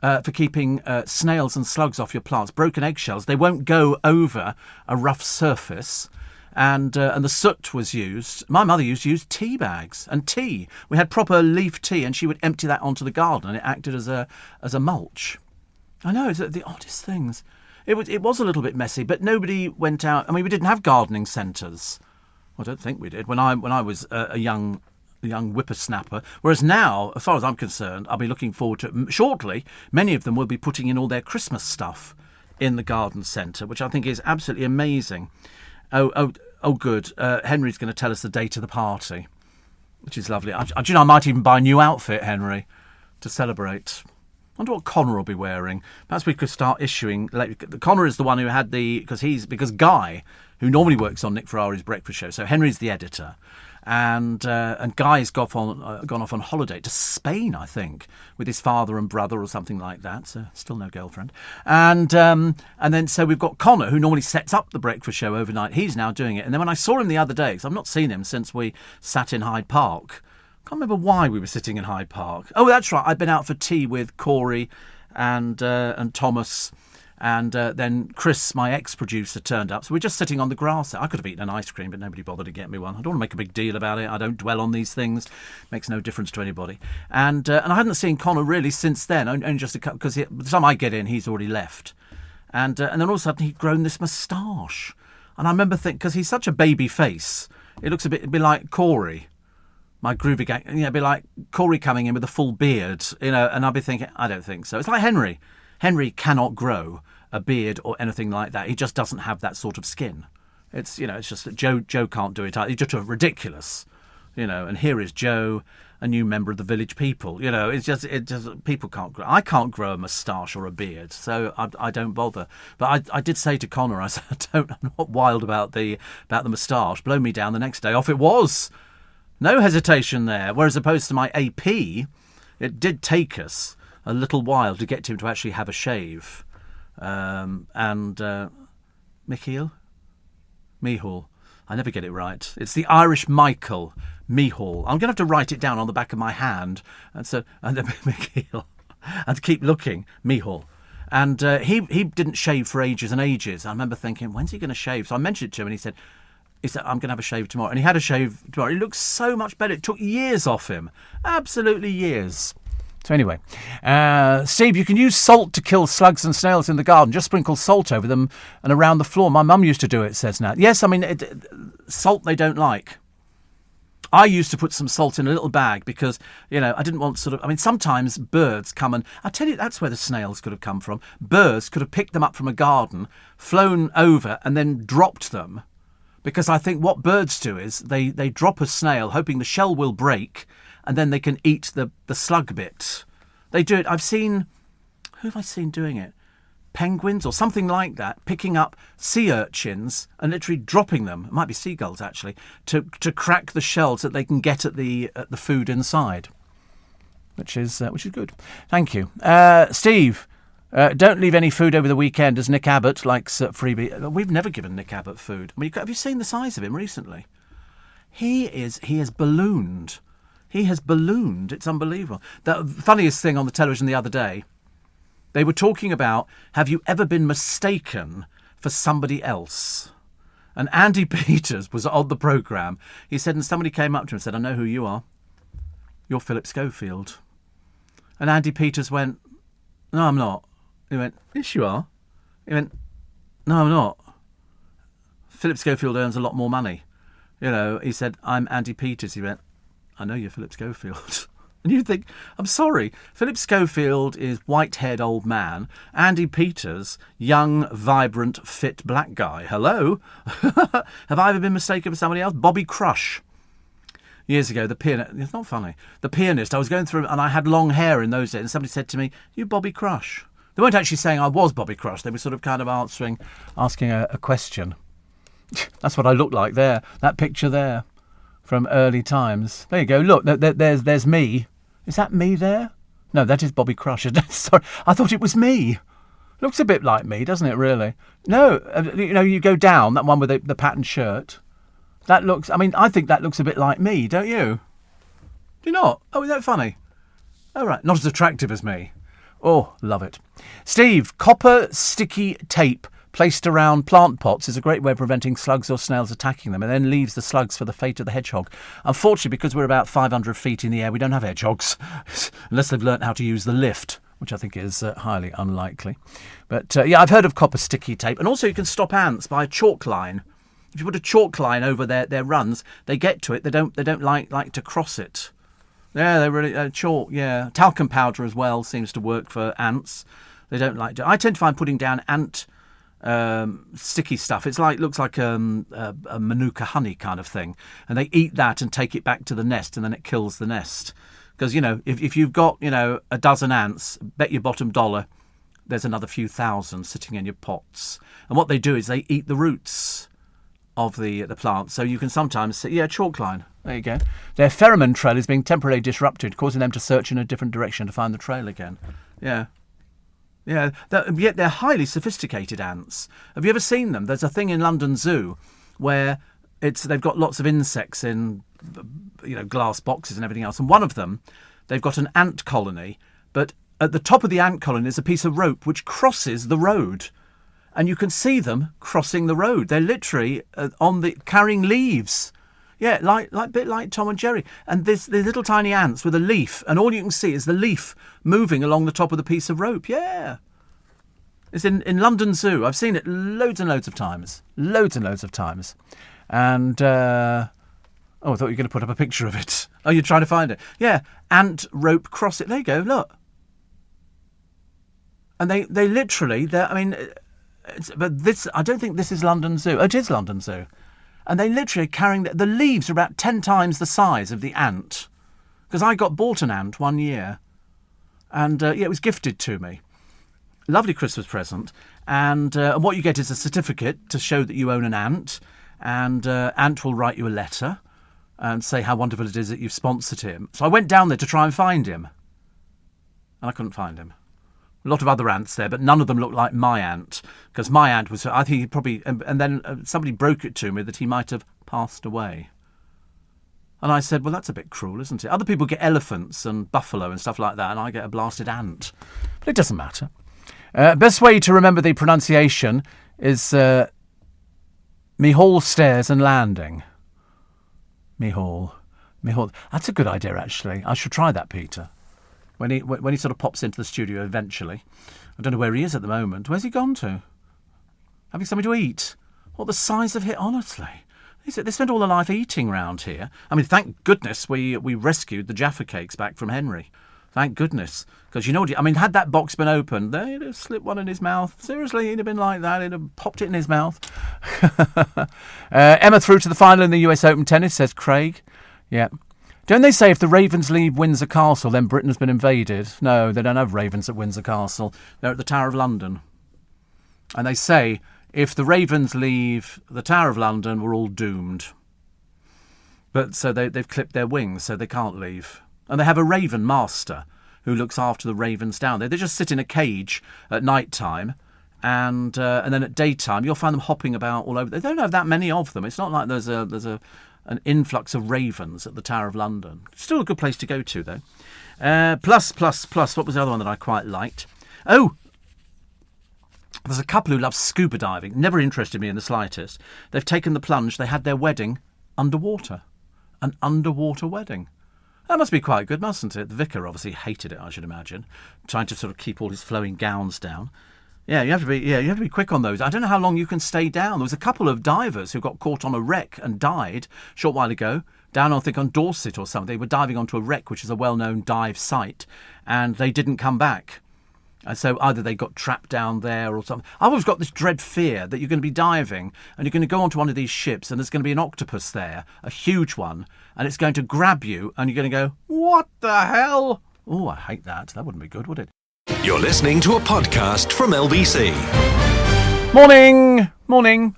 For keeping snails and slugs off your plants. Broken eggshells, they won't go over a rough surface. And the soot was used. My mother used to use tea bags and tea. We had proper leaf tea, and she would empty that onto the garden, and it acted as a mulch. I know, it's the oddest things. It was a little bit messy, but nobody went out. I mean, we didn't have gardening centres. I don't think we did when I was a young whippersnapper. Whereas now, as far as I'm concerned, I'll be looking forward to shortly. Many of them will be putting in all their Christmas stuff in the garden centre, which I think is absolutely amazing. Oh, good. Henry's going to tell us the date of the party, which is lovely. I might even buy a new outfit, Henry, to celebrate. I wonder what Connor will be wearing. Perhaps we could start issuing. Connor is the one who had because Guy, who normally works on Nick Ferrari's breakfast show, so Henry's the editor. And Guy's gone off on holiday to Spain, I think, with his father and brother or something like that. So still no girlfriend. And then so we've got Connor, who normally sets up the breakfast show overnight. He's now doing it. And then when I saw him the other day, because I've not seen him since we sat in Hyde Park. I can't remember why we were sitting in Hyde Park. Oh, that's right. I'd been out for tea with Corey and Thomas. And then Chris, my ex-producer, turned up. So we're just sitting on the grass. I could have eaten an ice cream, but nobody bothered to get me one. I don't want to make a big deal about it. I don't dwell on these things. It makes no difference to anybody. And I hadn't seen Connor really since then, only just a couple, because by the time I get in, he's already left. And then all of a sudden, he'd grown this moustache. And I remember thinking, because he's such a baby face, it looks a bit like Corey, my groovy gang. It'd be like Corey coming in with a full beard, and I'd be thinking, I don't think so. It's like Henry. Henry cannot grow a beard or anything like that. He just doesn't have that sort of skin. It's just that Joe can't do it. He's just ridiculous, And here is Joe, a new member of the village people. It's just people can't grow. I can't grow a moustache or a beard, so I don't bother. But I did say to Connor, I said, I'm not wild about the moustache. Blow me down the next day. Off it was. No hesitation there. Whereas opposed to my AP, it did take us a little while to get him to actually have a shave. Mihal. I never get it right. It's the Irish Michael Mihal. I'm going to have to write it down on the back of my hand. And then Michiel. And keep looking. Mihal. And he didn't shave for ages and ages. I remember thinking, when's he going to shave? So I mentioned it to him and he said, I'm going to have a shave tomorrow. And he had a shave tomorrow. He looks so much better. It took years off him. Absolutely years. So anyway, Steve, you can use salt to kill slugs and snails in the garden. Just sprinkle salt over them and around the floor. My mum used to do it, says Nat. Yes, I mean, salt they don't like. I used to put some salt in a little bag because, I didn't want sometimes birds come and... I tell you, that's where the snails could have come from. Birds could have picked them up from a garden, flown over and then dropped them. Because I think what birds do is they drop a snail hoping the shell will break and then they can eat the slug bit. They do it. Who have I seen doing it? Penguins or something like that, picking up sea urchins and literally dropping them. It might be seagulls, actually, to crack the shells that they can get at the food inside, which is good. Thank you. Steve, don't leave any food over the weekend, as Nick Abbott likes freebie. We've never given Nick Abbott food. I mean, have you seen the size of him recently? He has ballooned. He has ballooned. It's unbelievable. The funniest thing on the television the other day, they were talking about, have you ever been mistaken for somebody else? And Andy Peters was on the programme. He said, and somebody came up to him and said, I know who you are. You're Philip Schofield. And Andy Peters went, no, I'm not. He went, yes, you are. He went, no, I'm not. Philip Schofield earns a lot more money. He said, I'm Andy Peters. He went, I know you're Philip Schofield. And you think, I'm sorry, Philip Schofield is white-haired old man. Andy Peters, young, vibrant, fit black guy. Hello? Have I ever been mistaken for somebody else? Bobby Crush. Years ago, the pianist... It's not funny. The pianist, I was going through, and I had long hair in those days, and somebody said to me, you Bobby Crush. They weren't actually saying I was Bobby Crush. They were sort of kind of asking a question. That's what I looked like there. That picture there. From early times. There you go. Look, there's me. Is that me there? No, that is Bobby Crush. Sorry, I thought it was me. Looks a bit like me, doesn't it? Really? No, you go down that one with the patterned shirt. That looks. I mean, I think that looks a bit like me, don't you? Do you not? Oh, is that funny? Oh, right. Not as attractive as me. Oh, love it. Steve, copper sticky tape placed around plant pots is a great way of preventing slugs or snails attacking them, and then leaves the slugs for the fate of the hedgehog. Unfortunately, because we're about 500 feet in the air, we don't have hedgehogs, unless they've learnt how to use the lift, which I think is highly unlikely. But I've heard of copper sticky tape. And also you can stop ants by a chalk line. If you put a chalk line over their runs, they get to it. They don't like to cross it. Yeah, they really chalk. Yeah, talcum powder as well seems to work for ants. They don't like to. I tend to find putting down ant sticky stuff. Looks like a manuka honey kind of thing, and they eat that and take it back to the nest, and then it kills the nest. Because if you've got a dozen ants, bet your bottom dollar there's another few thousand sitting in your pots. And what they do is they eat the roots of the plant. So you can sometimes see, chalk line. There you go. Their pheromone trail is being temporarily disrupted, causing them to search in a different direction to find the trail again. Yeah. Yeah, yet they're highly sophisticated ants. Have you ever seen them? There's a thing in London Zoo where they've got lots of insects in glass boxes and everything else. And one of them, they've got an ant colony, but at the top of the ant colony is a piece of rope which crosses the road. And you can see them crossing the road. They're literally carrying leaves. Yeah, a bit like Tom and Jerry. And there's little tiny ants with a leaf, and all you can see is the leaf moving along the top of the piece of rope. Yeah. It's in London Zoo. I've seen it loads and loads of times. Loads and loads of times. And, I thought you were going to put up a picture of it. Oh, you're trying to find it. Yeah, ant rope cross it. There you go, look. And they literally, But this, I don't think this is London Zoo. Oh, it is London Zoo. And they literally are carrying... The leaves are about 10 times the size of the ant. Because I bought an ant one year. And, it was gifted to me. Lovely Christmas present. And what you get is a certificate to show that you own an ant. And Ant will write you a letter and say how wonderful it is that you've sponsored him. So I went down there to try and find him. And I couldn't find him. A lot of other ants there, but none of them looked like my ant. Because my ant was, I think he probably... And then somebody broke it to me that he might have passed away. And I said, well, that's a bit cruel, isn't it? Other people get elephants and buffalo and stuff like that, and I get a blasted ant. But it doesn't matter. Best way to remember the pronunciation is Me Hall Stairs and Landing. Me Hall. That's a good idea, actually. I should try that, Peter. When he sort of pops into the studio eventually. I don't know where he is at the moment. Where's he gone to? Having something to eat? What the size of it, honestly. They spend all their life eating round here. I mean, thank goodness we rescued the Jaffa cakes back from Henry. Thank goodness. Because you know what... I mean, had that box been open, they'd have slipped one in his mouth. Seriously, he'd have been like that. He'd have popped it in his mouth. Emma through to the final in the US Open tennis, says Craig. Yeah. Don't they say if the Ravens leave Windsor Castle, then Britain has been invaded? No, they don't have Ravens at Windsor Castle. They're at the Tower of London. And they say if the Ravens leave the Tower of London, we're all doomed. But so they've clipped their wings, so they can't leave. And they have a Raven Master who looks after the ravens down there. They just sit in a cage at night time, and then at daytime you'll find them hopping about all over. They don't have that many of them. It's not like there's an influx of ravens at the Tower of London. Still a good place to go to, though. Plus. What was the other one that I quite liked? Oh, there's a couple who love scuba diving. Never interested me in the slightest. They've taken the plunge. They had their wedding underwater. An underwater wedding. That must be quite good, mustn't it? The vicar obviously hated it, I should imagine, trying to sort of keep all his flowing gowns down. Yeah, you have to be quick on those. I don't know how long you can stay down. There was a couple of divers who got caught on a wreck and died a short while ago, down, I think, on Dorset or something. They were diving onto a wreck, which is a well-known dive site, and they didn't come back. And so either they got trapped down there or something. I've always got this dread fear that you're going to be diving and you're going to go onto one of these ships and there's going to be an octopus there, a huge one, and it's going to grab you and you're going to go, what the hell? Oh, I hate that. That wouldn't be good, would it? You're listening to a podcast from LBC. Morning.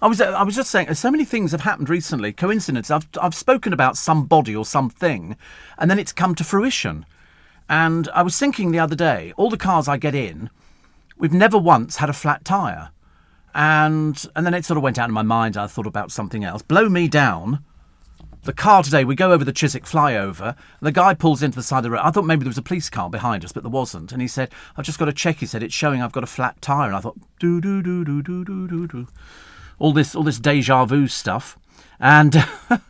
I was just saying, so many things have happened recently. Coincidence. I've spoken about somebody or something, and then it's come to fruition. And I was thinking the other day, all the cars I get in, we've never once had a flat tyre. And then it sort of went out of my mind. I thought about something else. Blow me down. The car today, we go over the Chiswick flyover, and the guy pulls into the side of the road. I thought maybe there was a police car behind us, but there wasn't. And he said, I've just got to check. He said, it's showing I've got a flat tyre. And I thought, do. All this deja vu stuff. And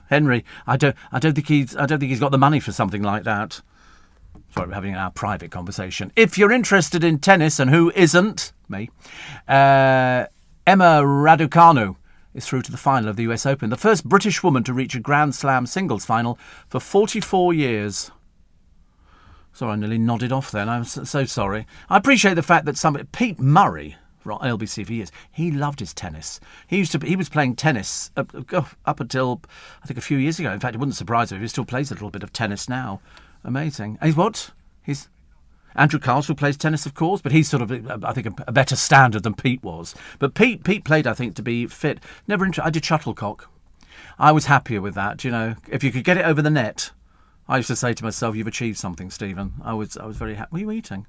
Henry, I don't think he's got the money for something like that. Sorry, we're having our private conversation. If you're interested in tennis, and who isn't? Me. Emma Raducanu is through to the final of the US Open. The first British woman to reach a Grand Slam singles final for 44 years. Sorry, I nearly nodded off then. I'm so sorry. I appreciate the fact that Pete Murray, from LBC for years, he loved his tennis. He was playing tennis up until, I think, a few years ago. In fact, it wouldn't surprise me if he still plays a little bit of tennis now. Amazing. He's what? He's Andrew Castle plays tennis, of course, but he's sort of, I think, a better standard than Pete was. But Pete played, I think, to be fit. I did shuttlecock. I was happier with that, you know. If you could get it over the net, I used to say to myself, you've achieved something, Stephen. I was very happy. What are you eating?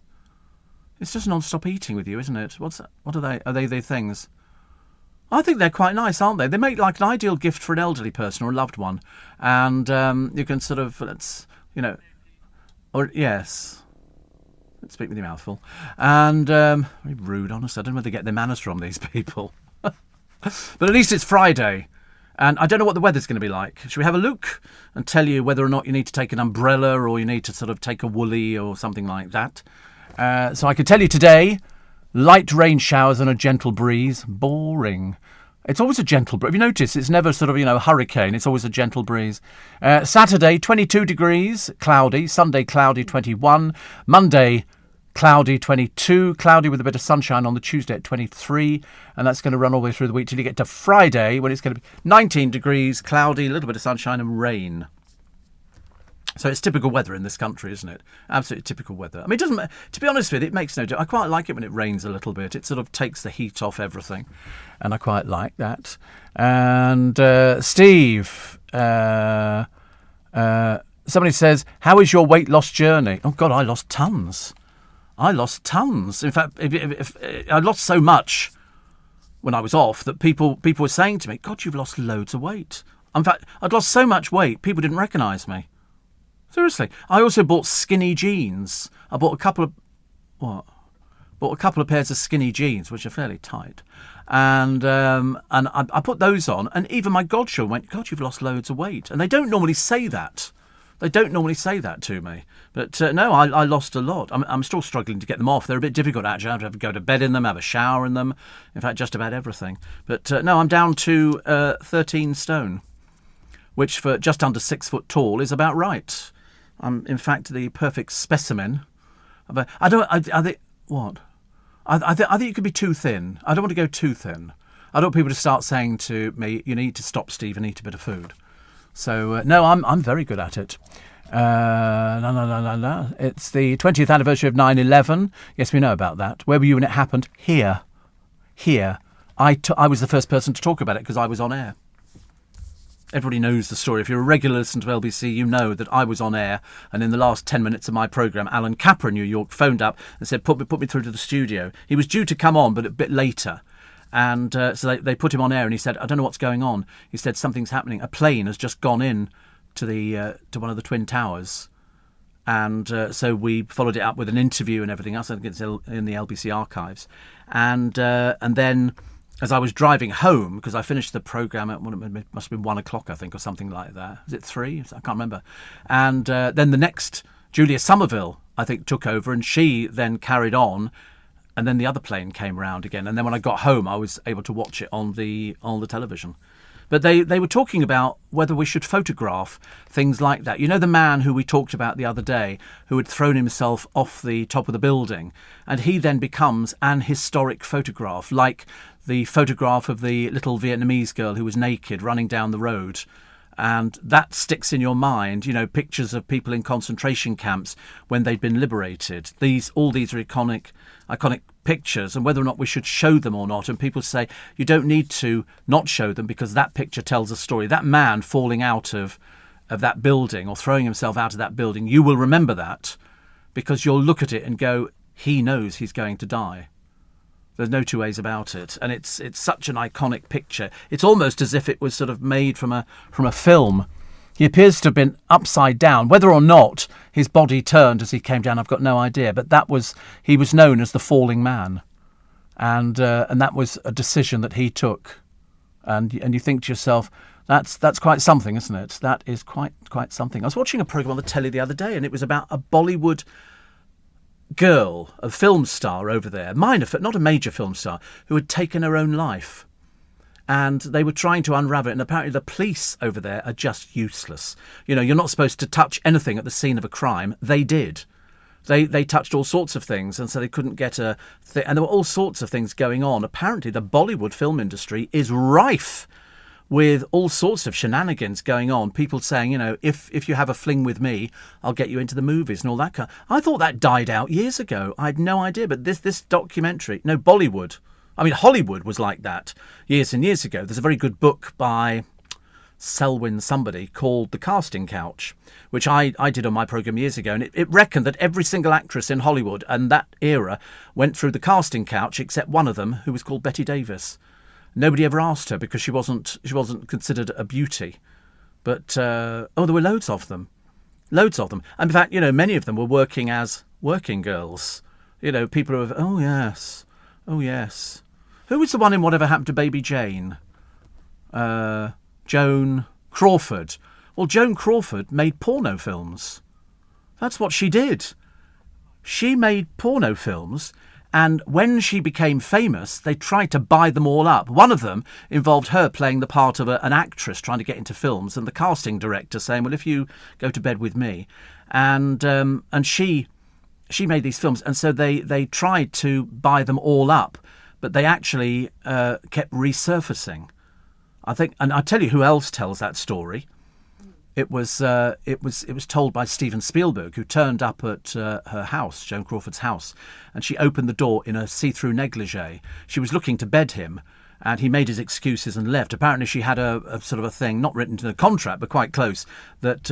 It's just non-stop eating with you, isn't it? What's that? What are they? Are they the things? I think they're quite nice, aren't they? They make like an ideal gift for an elderly person or a loved one. And you can sort of, yes. Let's speak with your mouth full. And very rude, honestly. I don't know where they get their manners from, these people. But at least it's Friday. And I don't know what the weather's going to be like. Should we have a look and tell you whether or not you need to take an umbrella or you need to sort of take a woolly or something like that? So I can tell you today, light rain showers and a gentle breeze. Boring. It's always a gentle breeze. Have you noticed? It's never sort of, hurricane. It's always a gentle breeze. Saturday, 22 degrees, cloudy. Sunday, cloudy, 21. Monday, Cloudy 22, cloudy with a bit of sunshine on the Tuesday at 23, and that's going to run all the way through the week till you get to Friday when it's going to be 19 degrees, cloudy, a little bit of sunshine and rain. So it's typical weather in this country, isn't it? Absolutely typical weather. I mean, it doesn't. To be honest with you, it makes no difference. I quite like it when it rains a little bit. It sort of takes the heat off everything, and I quite like that. And Steve, somebody says, "How is your weight loss journey?" Oh God, I lost tons. In fact, if I lost so much when I was off that people were saying to me, "God, you've lost loads of weight." In fact, I'd lost so much weight, people didn't recognise me. Seriously. I also bought skinny jeans. I bought a couple of pairs of skinny jeans, which are fairly tight. And I put those on, and even my godchildren went, "God, you've lost loads of weight." And they don't normally say that. They don't normally say that to me. But no, I lost a lot. I'm still struggling to get them off. They're a bit difficult, actually. I have to go to bed in them, have a shower in them. In fact, just about everything. But no, I'm down to 13 stone, which for just under 6 foot tall is about right. I'm, in fact, the perfect specimen. I think you could be too thin. I don't want to go too thin. I don't want people to start saying to me, "You need to stop, Steve, and eat a bit of food." So, no, I'm very good at it. No. It's the 20th anniversary of 9/11. Yes, we know about that. Where were you when it happened? Here. I was the first person to talk about it because I was on air. Everybody knows the story. If you're a regular listener to LBC, you know that I was on air, and in the last 10 minutes of my programme, Alan Capper in New York phoned up and said, put me through to the studio. He was due to come on, but a bit later. And so they put him on air, and he said, "I don't know what's going on." He said, "Something's happening. A plane has just gone in to one of the Twin Towers." And so we followed it up with an interview and everything else. I think it's in the LBC archives. And then as I was driving home, because I finished the programme at, it must have been 1 o'clock, I think, or something like that. Is it 3? I can't remember. And then the next, Julia Somerville, I think, took over, and she then carried on. And then the other plane came round again. And then when I got home, I was able to watch it on the television. But they were talking about whether we should photograph things like that. You know, the man who we talked about the other day, who had thrown himself off the top of the building, and he then becomes an historic photograph, like the photograph of the little Vietnamese girl who was naked running down the road. And that sticks in your mind, you know, pictures of people in concentration camps when they'd been liberated. All these are iconic pictures, and whether or not we should show them or not. And people say you don't need to not show them because that picture tells a story. That man falling out of that building or throwing himself out of that building, you will remember that because you'll look at it and go, he knows he's going to die. There's no two ways about it. And it's such an iconic picture. It's almost as if it was sort of made from a film. He appears to have been upside down. Whether or not his body turned as he came down, I've got no idea. But he was known as the falling man. And that was a decision that he took. And you think to yourself, that's quite something, isn't it? That is quite something. I was watching a programme on the telly the other day, and it was about a Bollywood girl, a film star over there, not a major film star, who had taken her own life. And they were trying to unravel it, and apparently the police over there are just useless. You know, you're not supposed to touch anything at the scene of a crime. They did. They touched all sorts of things, and so they couldn't get and there were all sorts of things going on. Apparently the Bollywood film industry is rife with all sorts of shenanigans going on. People saying, you know, if you have a fling with me, I'll get you into the movies and all that kind. I thought that died out years ago. I had no idea. But this documentary, no, Bollywood. I mean, Hollywood was like that years and years ago. There's a very good book by Selwyn somebody called The Casting Couch, which I did on my programme years ago. And it reckoned that every single actress in Hollywood and that era went through the casting couch except one of them, who was called Betty Davis. Nobody ever asked her because she wasn't considered a beauty. But, there were loads of them. Loads of them. And in fact, you know, many of them were working as working girls. You know, people who have, oh yes. Who was the one in Whatever Happened to Baby Jane? Joan Crawford. Well, Joan Crawford made porno films. That's what she did. She made porno films. And when she became famous, they tried to buy them all up. One of them involved her playing the part of an actress trying to get into films, and the casting director saying, well, if you go to bed with me. And she she made these films, and so they tried to buy them all up, but they actually kept resurfacing. I think, and I tell you who else tells that story. It was told by Steven Spielberg, who turned up at her house, Joan Crawford's house, and she opened the door in a see-through negligee. She was looking to bed him, and he made his excuses and left. Apparently she had a sort of a thing, not written into the contract, but quite close, that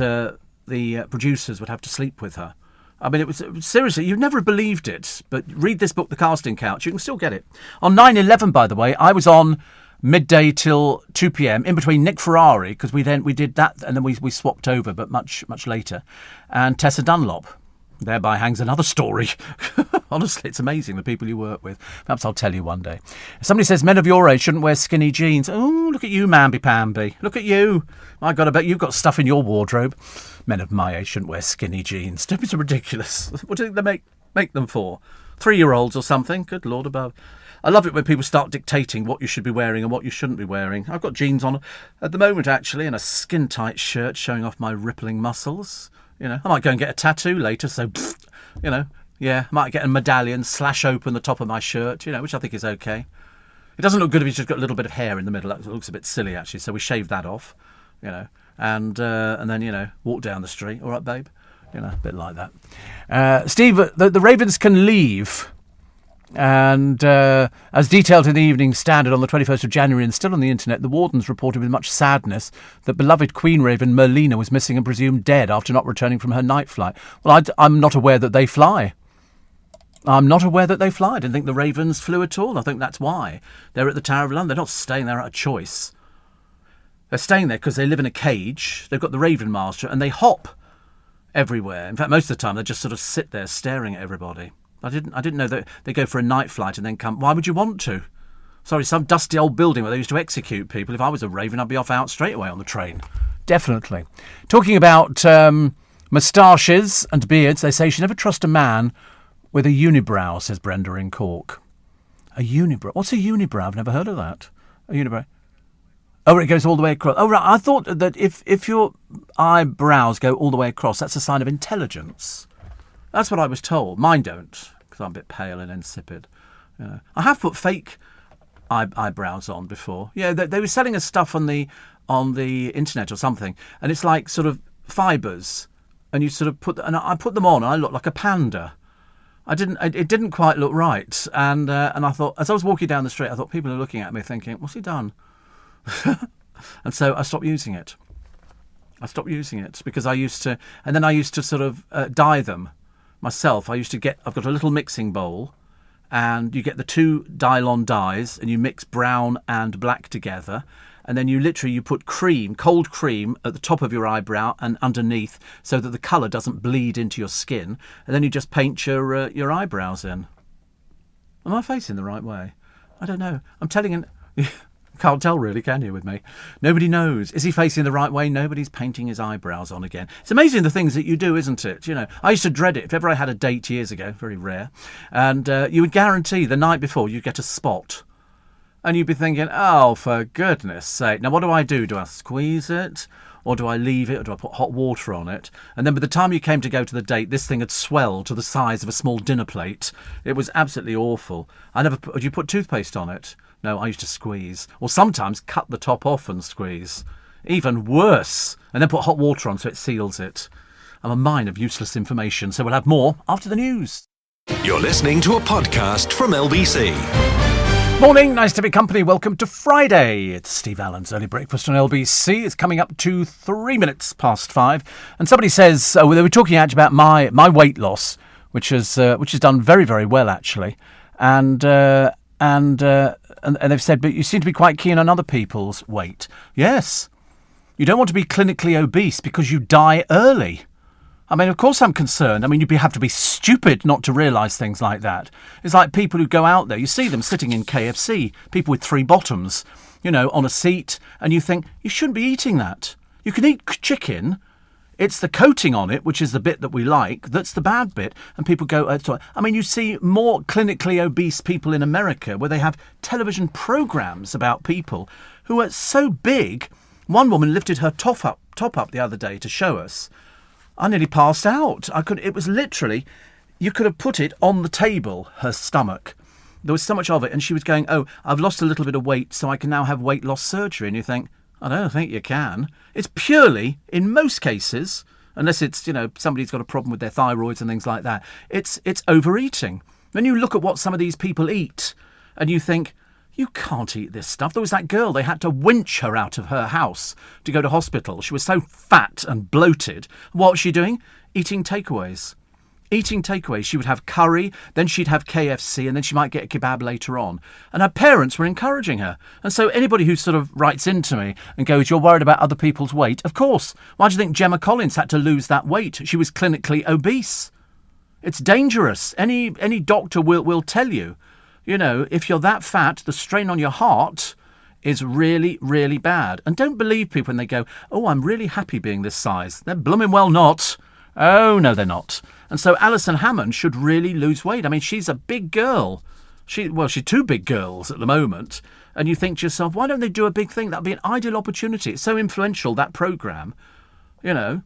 the producers would have to sleep with her. I mean, it was seriously, you'd never have believed it, but read this book, The Casting Couch, you can still get it. On 9/11, by the way, I was on midday till 2 p.m, in between Nick Ferrari, because we did that, and then we swapped over, but much later, and Tessa Dunlop. Thereby hangs another story. Honestly, it's amazing the people you work with. Perhaps I'll tell you one day. Somebody says men of your age shouldn't wear skinny jeans. Oh, look at you, mamby-pamby. Look at you. My God, I bet you've got stuff in your wardrobe. Men of my age shouldn't wear skinny jeans. Don't be so ridiculous. What do you think they make them for? 3-year-olds or something? Good Lord above. I love it when people start dictating what you should be wearing and what you shouldn't be wearing. I've got jeans on at the moment, actually, and a skin-tight shirt showing off my rippling muscles. You know, I might go and get a tattoo later, so, you know, yeah, I might get a medallion, slash open the top of my shirt, you know, which I think is okay. It doesn't look good if you've just got a little bit of hair in the middle. It looks a bit silly, actually, so we shave that off, you know, and then, you know, walk down the street. All right, babe? You know, a bit like that. Steve, the Ravens can leave. And as detailed in the Evening Standard on the 21st of January and still on the internet, the wardens reported with much sadness that beloved Queen Raven Merlina was missing and presumed dead after not returning from her night flight. Well, I'm not aware that they fly. I didn't think the Ravens flew at all. I think that's why. They're at the Tower of London. They're not staying there out of choice. They're staying there because they live in a cage. They've got the Raven Master and they hop everywhere. In fact, most of the time they just sort of sit there staring at everybody. I didn't know that they go for a night flight and then come. Why would you want to? Sorry, some dusty old building where they used to execute people. If I was a Raven, I'd be off out straight away on the train. Definitely. Talking about moustaches and beards, they say you should never trust a man with a unibrow, says Brenda in Cork. A unibrow? What's a unibrow? I've never heard of that. A unibrow. Oh, it goes all the way across. Oh, right. I thought that if your eyebrows go all the way across, that's a sign of intelligence. That's what I was told. Mine don't, because I'm a bit pale and insipid. You know. I have put fake eyebrows on before. Yeah, they were selling us stuff on the internet or something, and it's like sort of fibres, and you sort of I put them on, and I look like a panda. It didn't quite look right, and I thought, as I was walking down the street, I thought people are looking at me thinking, what's he done? And so I stopped using it. Because I used to sort of dye them. Myself, I've got a little mixing bowl, and you get the two Dylon dyes, and you mix brown and black together, and then you put cold cream at the top of your eyebrow and underneath, so that the colour doesn't bleed into your skin, and then you just paint your eyebrows in. Am I facing the right way? I don't know. I'm telling you. Can't tell really, can you, with me? Nobody knows. Is he facing the right way? Nobody's painting his eyebrows on again. It's amazing the things that you do, isn't it? You know, I used to dread it. If ever I had a date years ago, very rare, and you would guarantee the night before you'd get a spot. And you'd be thinking, oh, for goodness sake. Now, what do I do? Do I squeeze it? Or do I leave it? Or do I put hot water on it? And then by the time you came to go to the date, this thing had swelled to the size of a small dinner plate. It was absolutely awful. Did you put toothpaste on it? No, I used to squeeze. Or sometimes cut the top off and squeeze. Even worse. And then put hot water on so it seals it. I'm a mine of useless information, so we'll have more after the news. You're listening to a podcast from LBC. Morning, nice to be company. Welcome to Friday. It's Steve Allen's Early Breakfast on LBC. It's coming up to 3 minutes past 5. And somebody says, they were talking actually about my weight loss, which has done very, very well, actually. And they've said, but you seem to be quite keen on other people's weight. Yes. You don't want to be clinically obese because you die early. I mean, of course I'm concerned. I mean, you'd have to be stupid not to realise things like that. It's like people who go out there. You see them sitting in KFC, people with 3 bottoms, you know, on a seat, and you think, you shouldn't be eating that. You can eat chicken. It's the coating on it, which is the bit that we like, that's the bad bit. And people go, I mean, you see more clinically obese people in America where they have television programmes about people who are so big. One woman lifted her top up the other day to show us. I nearly passed out. It was literally, you could have put it on the table, her stomach. There was so much of it, and she was going, oh, I've lost a little bit of weight, so I can now have weight loss surgery. And you think, I don't think you can. It's purely, in most cases, unless it's, somebody's got a problem with their thyroids and things like that, it's overeating. When you look at what some of these people eat, and you think, you can't eat this stuff. There was that girl, they had to winch her out of her house to go to hospital. She was so fat and bloated. What was she doing? Eating takeaways. She would have curry, then she'd have KFC, and then she might get a kebab later on. And her parents were encouraging her. And so anybody who sort of writes into me and goes, you're worried about other people's weight? Of course. Why do you think Gemma Collins had to lose that weight? She was clinically obese. It's dangerous. Any doctor will tell you, if you're that fat, the strain on your heart is really, really bad. And don't believe people when they go, oh, I'm really happy being this size. They're blooming well not. Oh, no, they're not. And so Alison Hammond should really lose weight. I mean, she's a big girl. She's two big girls at the moment. And you think to yourself, why don't they do a big thing? That'd be an ideal opportunity. It's so influential, that programme. I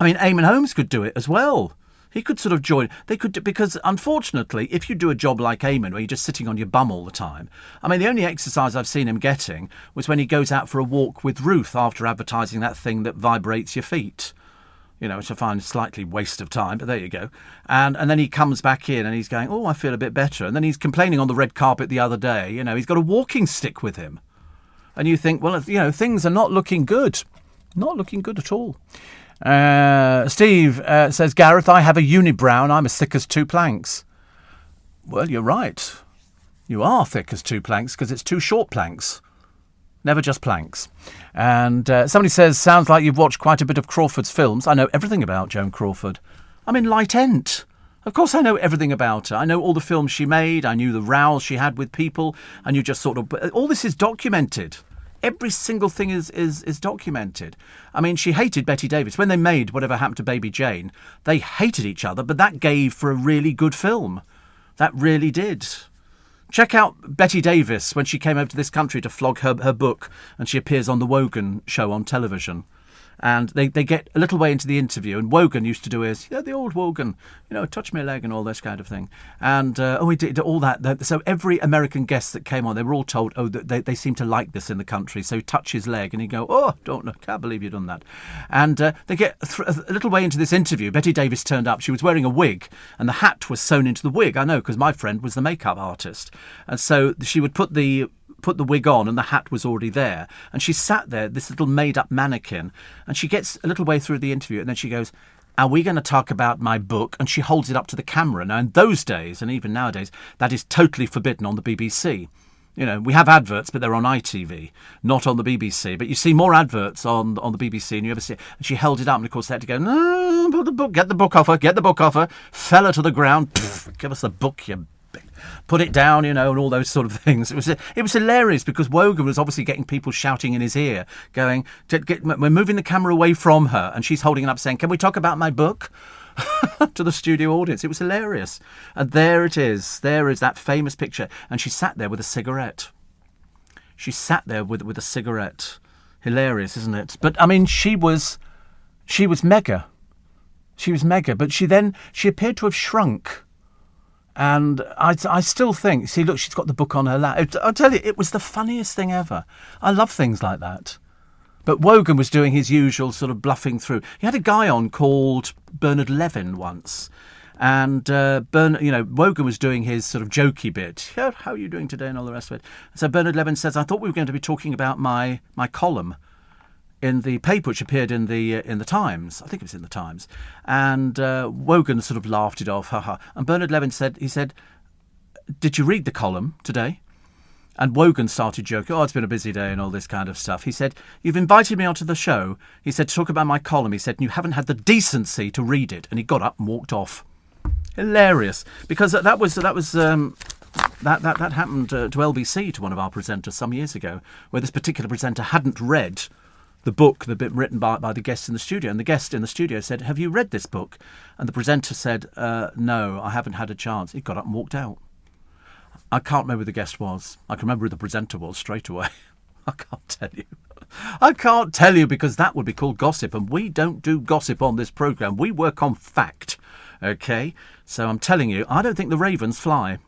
mean, Eamon Holmes could do it as well. He could sort of join. They could, because unfortunately, if you do a job like Eamon, where you're just sitting on your bum all the time, I mean, the only exercise I've seen him getting was when he goes out for a walk with Ruth after advertising that thing that vibrates your feet. Which I find slightly waste of time, but there you go. And then he comes back in and he's going, oh, I feel a bit better. And then he's complaining on the red carpet the other day, he's got a walking stick with him. And you think, well, things are not looking good. Not looking good at all. Steve says, Gareth, I have a unibrow and I'm as thick as two planks. Well, you're right. You are thick as two planks because it's two short planks. Never just planks. And somebody says, sounds like you've watched quite a bit of Crawford's films. I know everything about Joan Crawford. I'm in Light Ent. Of course I know everything about her. I know all the films she made. I knew the rows she had with people. And you just sort of... All this is documented. Every single thing is documented. I mean, she hated Betty Davis. When they made Whatever Happened to Baby Jane, they hated each other, but that gave for a really good film. That really did. Check out Betty Davis when she came over to this country to flog her book, and she appears on the Wogan show on television. And they get a little way into the interview, and Wogan used to do his, the old Wogan, touch my leg and all this kind of thing. And, he did all that. So every American guest that came on, they were all told, they seem to like this in the country. So touch his leg, and he'd go, can't believe you've done that. And they get a little way into this interview. Betty Davis turned up. She was wearing a wig, and the hat was sewn into the wig. I know, because my friend was the makeup artist. And so she would put the wig on and the hat was already there. And she sat there, this little made-up mannequin, and she gets a little way through the interview and then she goes, are we going to talk about my book? And she holds it up to the camera. Now, in those days, and even nowadays, that is totally forbidden on the BBC. We have adverts, but they're on ITV, not on the BBC. But you see more adverts on the BBC, and you ever see it. And she held it up, and of course they had to go, no, put the book, get the book off her, fell her to the ground, give us the book, you put it down, and all those sort of things. It was hilarious because Wogan was obviously getting people shouting in his ear, going, we're moving the camera away from her, and she's holding it up saying, can we talk about my book? To the studio audience. It was hilarious. And there it is. There is that famous picture. And she sat there with a cigarette. With a cigarette. Hilarious, isn't it? But, I mean, she was mega. She was mega. But she appeared to have shrunk. And I still think, see, look, she's got the book on her lap. I'll tell you, it was the funniest thing ever. I love things like that. But Wogan was doing his usual sort of bluffing through. He had a guy on called Bernard Levin once. And Wogan was doing his sort of jokey bit. How are you doing today and all the rest of it? So Bernard Levin says, I thought we were going to be talking about my column in the paper which appeared in the Times. I think it was in the Times. And Wogan sort of laughed it off, haha. And Bernard Levin said, did you read the column today? And Wogan started joking, it's been a busy day and all this kind of stuff. He said, you've invited me onto the show. He said, to talk about my column. He said, you haven't had the decency to read it. And he got up and walked off. Hilarious. Because that happened to LBC, to one of our presenters some years ago, where this particular presenter hadn't read the book, the bit written by the guest in the studio. And the guest in the studio said, have you read this book? And the presenter said, no, I haven't had a chance. He got up and walked out. I can't remember who the guest was. I can remember who the presenter was straight away. I can't tell you. I can't tell you because that would be called gossip, and we don't do gossip on this programme. We work on fact. OK, so I'm telling you, I don't think the ravens fly.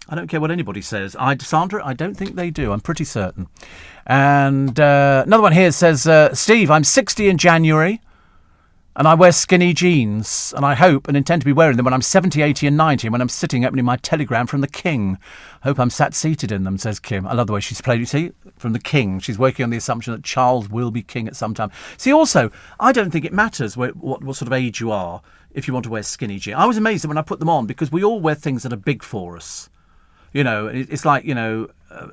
I don't care what anybody says. Sandra, I don't think they do. I'm pretty certain. And another one here says, Steve, I'm 60 in January and I wear skinny jeans and I hope and intend to be wearing them when I'm 70, 80 and 90 and when I'm sitting opening my telegram from the King. Hope I'm sat seated in them, says Kim. I love the way she's played it. See, from the King. She's working on the assumption that Charles will be king at some time. See, also, I don't think it matters what sort of age you are if you want to wear skinny jeans. I was amazed when I put them on because we all wear things that are big for us. You know, it's like, you know,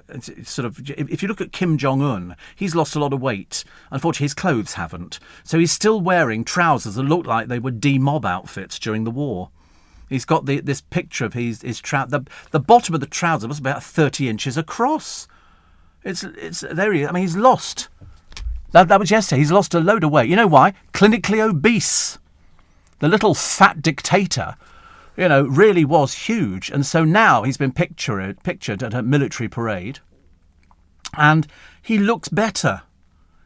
it's sort of, if you look at Kim Jong-un, he's lost a lot of weight. Unfortunately, his clothes haven't. So he's still wearing trousers that look like they were D-Mob outfits during the war. He's got this picture of his the bottom of the trouser was about 30 inches across. It's there he is. I mean, he's lost. That was yesterday. He's lost a load of weight. You know why? Clinically obese. The little fat dictator, you know, really was huge. And so now he's been pictured at a military parade. And he looks better.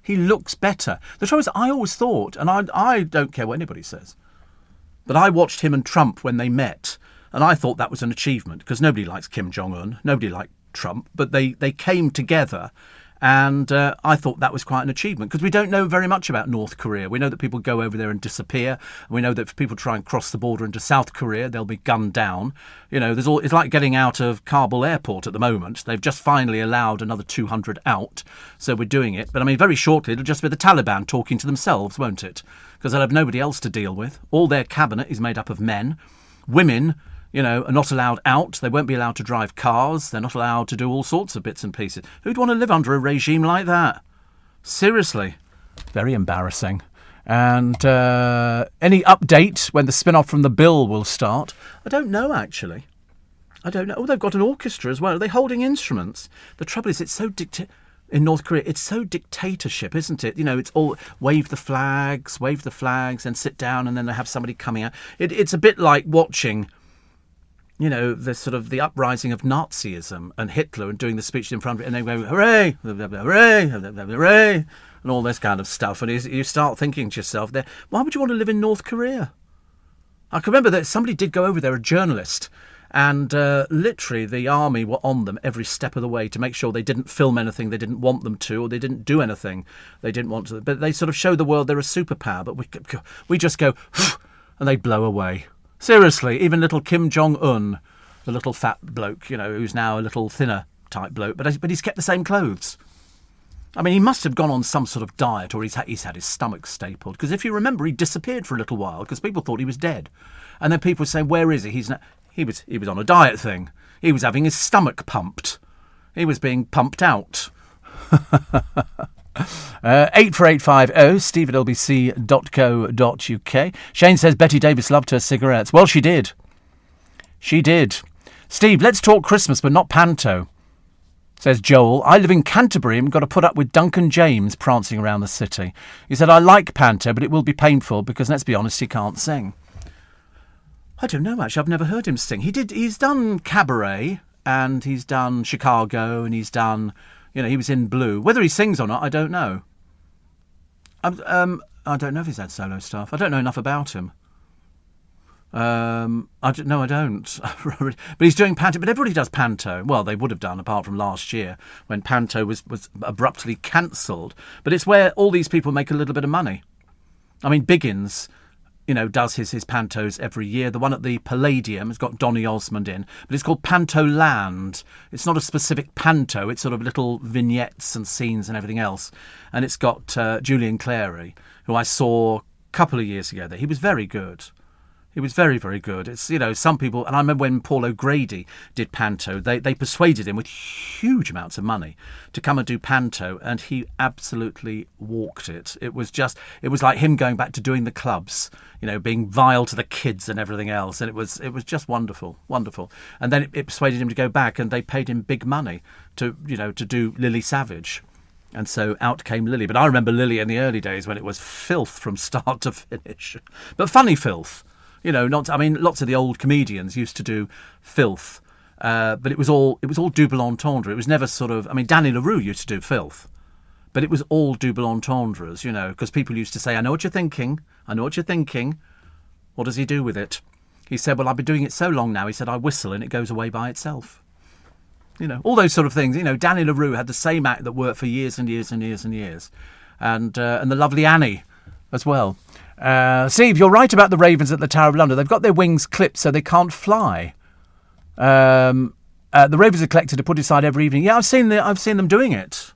He looks better. The trouble is, I always thought, and I don't care what anybody says, but I watched him and Trump when they met. And I thought that was an achievement because nobody likes Kim Jong-un. Nobody liked Trump. But they came together. And I thought that was quite an achievement because we don't know very much about North Korea. We know that people go over there and disappear. We know that if people try and cross the border into South Korea, they'll be gunned down. You know, it's like getting out of Kabul airport at the moment. They've just finally allowed another 200 out. So we're doing it. But I mean, very shortly, it'll just be the Taliban talking to themselves, won't it? Because they'll have nobody else to deal with. All their cabinet is made up of men. Women, you know, are not allowed out. They won't be allowed to drive cars. They're not allowed to do all sorts of bits and pieces. Who'd want to live under a regime like that? Seriously. Very embarrassing. And any update when the spin-off from The Bill will start? I don't know, actually. I don't know. Oh, they've got an orchestra as well. Are they holding instruments? The trouble is, it's so in North Korea, it's so dictatorship, isn't it? You know, it's all wave the flags, and sit down, and then they have somebody coming out. It's a bit like watching, you know, the sort of the uprising of Nazism and Hitler and doing the speech in front of it, and they go, hooray, hooray, hooray, and all this kind of stuff. And you start thinking to yourself, why would you want to live in North Korea? I can remember that somebody did go over there, a journalist, and literally the army were on them every step of the way to make sure they didn't film anything they didn't want them to, or they didn't do anything they didn't want to. But they sort of show the world they're a superpower, but we just go, and they blow away. Seriously, even little Kim Jong-un, the little fat bloke, you know, who's now a little thinner type bloke, but he's kept the same clothes. I mean, he must have gone on some sort of diet, or he's had his stomach stapled. Because if you remember, he disappeared for a little while because people thought he was dead. And then people would say, where is he? He was on a diet thing. He was having his stomach pumped. He was being pumped out. 84850 steve at lbc.co.uk. Shane says Betty Davis loved her cigarettes. Well, she did. She did. Steve, let's talk Christmas, but not panto, says Joel. I live in Canterbury and got to put up with Duncan James prancing around the city. He said, I like panto, but it will be painful because, let's be honest, he can't sing. I don't know, actually. I've never heard him sing. He's done Cabaret, and he's done Chicago, and he's done, you know, he was in Blue. Whether he sings or not, I don't know. I don't know if he's had solo stuff. I don't know enough about him. I don't. But he's doing panto. But everybody does panto. Well, they would have done, apart from last year, when panto was abruptly cancelled. But it's where all these people make a little bit of money. I mean, Biggins, you know, does his pantos every year. The one at the Palladium has got Donny Osmond in, but it's called Panto Land. It's not a specific panto. It's sort of little vignettes and scenes and everything else. And it's got Julian Clary, who I saw a couple of years ago there. He was very good. He was very, very good. It's, you know, some people, and I remember when Paul O'Grady did panto, they persuaded him with huge amounts of money to come and do panto, and he absolutely walked it. It was like him going back to doing the clubs, you know, being vile to the kids and everything else, and it was just wonderful, wonderful. And then it persuaded him to go back, and they paid him big money to do Lily Savage. And so out came Lily. But I remember Lily in the early days when it was filth from start to finish, but funny filth. You know, lots of the old comedians used to do filth, but it was all double entendre. It was never sort of, I mean, Danny LaRue used to do filth, but it was all double entendres, you know, because people used to say, I know what you're thinking. What does he do with it? He said, well, I've been doing it so long now. He said, I whistle and it goes away by itself. You know, all those sort of things. You know, Danny LaRue had the same act that worked for years and years and years and years. And the lovely Annie as well. Steve, you're right about the ravens at the Tower of London. They've got their wings clipped so they can't fly. The ravens are collected to put aside every evening. Yeah, I've seen them doing it.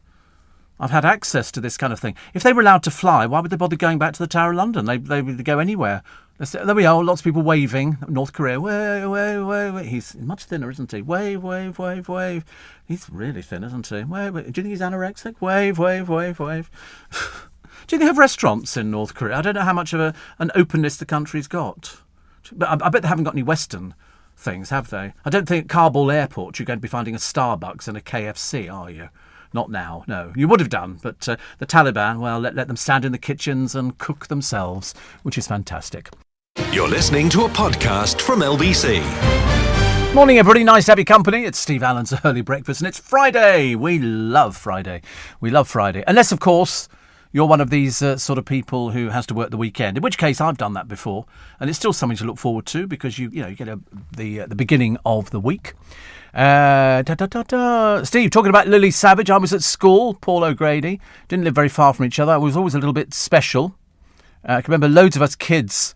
I've had access to this kind of thing. If they were allowed to fly, why would they bother going back to the Tower of London? They would go anywhere. There we are, lots of people waving. North Korea, wave, wave, wave. He's much thinner, isn't he? Wave, wave, wave, wave. He's really thin, isn't he? Wave, wave. Do you think he's anorexic? Wave, wave, wave, wave. Do you think they have restaurants in North Korea? I don't know how much of an openness the country's got. But I bet they haven't got any Western things, have they? I don't think at Kabul airport you're going to be finding a Starbucks and a KFC, are you? Not now, no. You would have done, but the Taliban, well, let them stand in the kitchens and cook themselves, which is fantastic. You're listening to a podcast from LBC. Morning, everybody. Nice to have your company. It's Steve Allen's Early Breakfast, and it's Friday. We love Friday. We love Friday. Unless, of course, you're one of these sort of people who has to work the weekend, in which case I've done that before, and it's still something to look forward to because you get the beginning of the week. Steve, talking about Lily Savage, I was at school, Paul O'Grady, didn't live very far from each other. I was always a little bit special. I can remember loads of us kids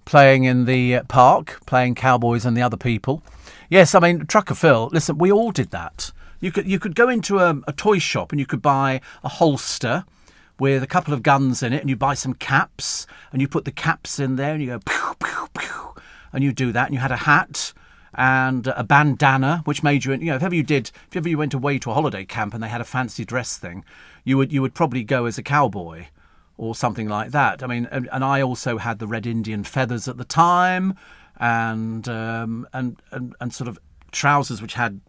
playing in the park, playing cowboys and the other people. Yes, I mean, Trucker Phil, listen, we all did that. You could go into a toy shop and you could buy a holster with a couple of guns in it, and you buy some caps, and you put the caps in there, and you go, pew, pew, pew, and you do that, and you had a hat and a bandana, which made you, if ever you went away to a holiday camp and they had a fancy dress thing, you would probably go as a cowboy or something like that. I mean, and I also had the red Indian feathers at the time, and sort of trousers which had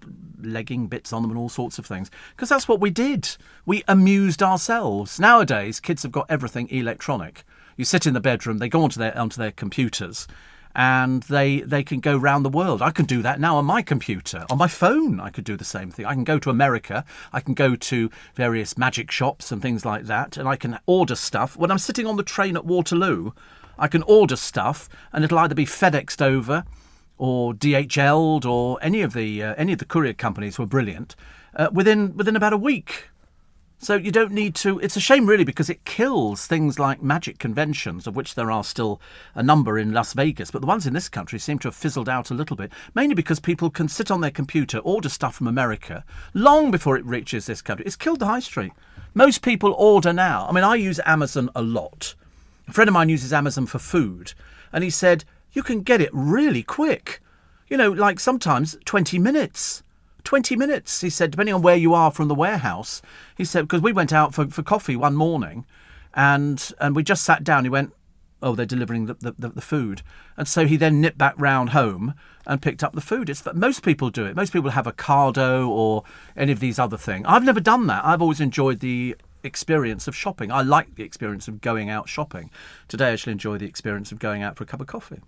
legging bits on them and all sorts of things, because that's what we did. We amused ourselves. Nowadays, kids have got everything electronic. You sit in the bedroom, they go onto their computers, and they can go round the world. I can do that now on my computer. On my phone, I could do the same thing. I can go to America. I can go to various magic shops and things like that, and I can order stuff. When I'm sitting on the train at Waterloo, I can order stuff, and it'll either be FedExed over or DHL'd or any of the courier companies were brilliant within about a week. So you don't need to. It's a shame, really, because it kills things like magic conventions, of which there are still a number in Las Vegas. But the ones in this country seem to have fizzled out a little bit, mainly because people can sit on their computer, order stuff from America long before it reaches this country. It's killed the high street. Most people order now. I mean, I use Amazon a lot. A friend of mine uses Amazon for food, and he said, you can get it really quick. Like sometimes 20 minutes. 20 minutes, he said, depending on where you are from the warehouse. He said, because we went out for coffee one morning and we just sat down. He went, oh, they're delivering the food. And so he then nipped back round home and picked up the food. Most people do it. Most people have Ocado or any of these other things. I've never done that. I've always enjoyed the experience of shopping. I like the experience of going out shopping. Today I shall enjoy the experience of going out for a cup of coffee,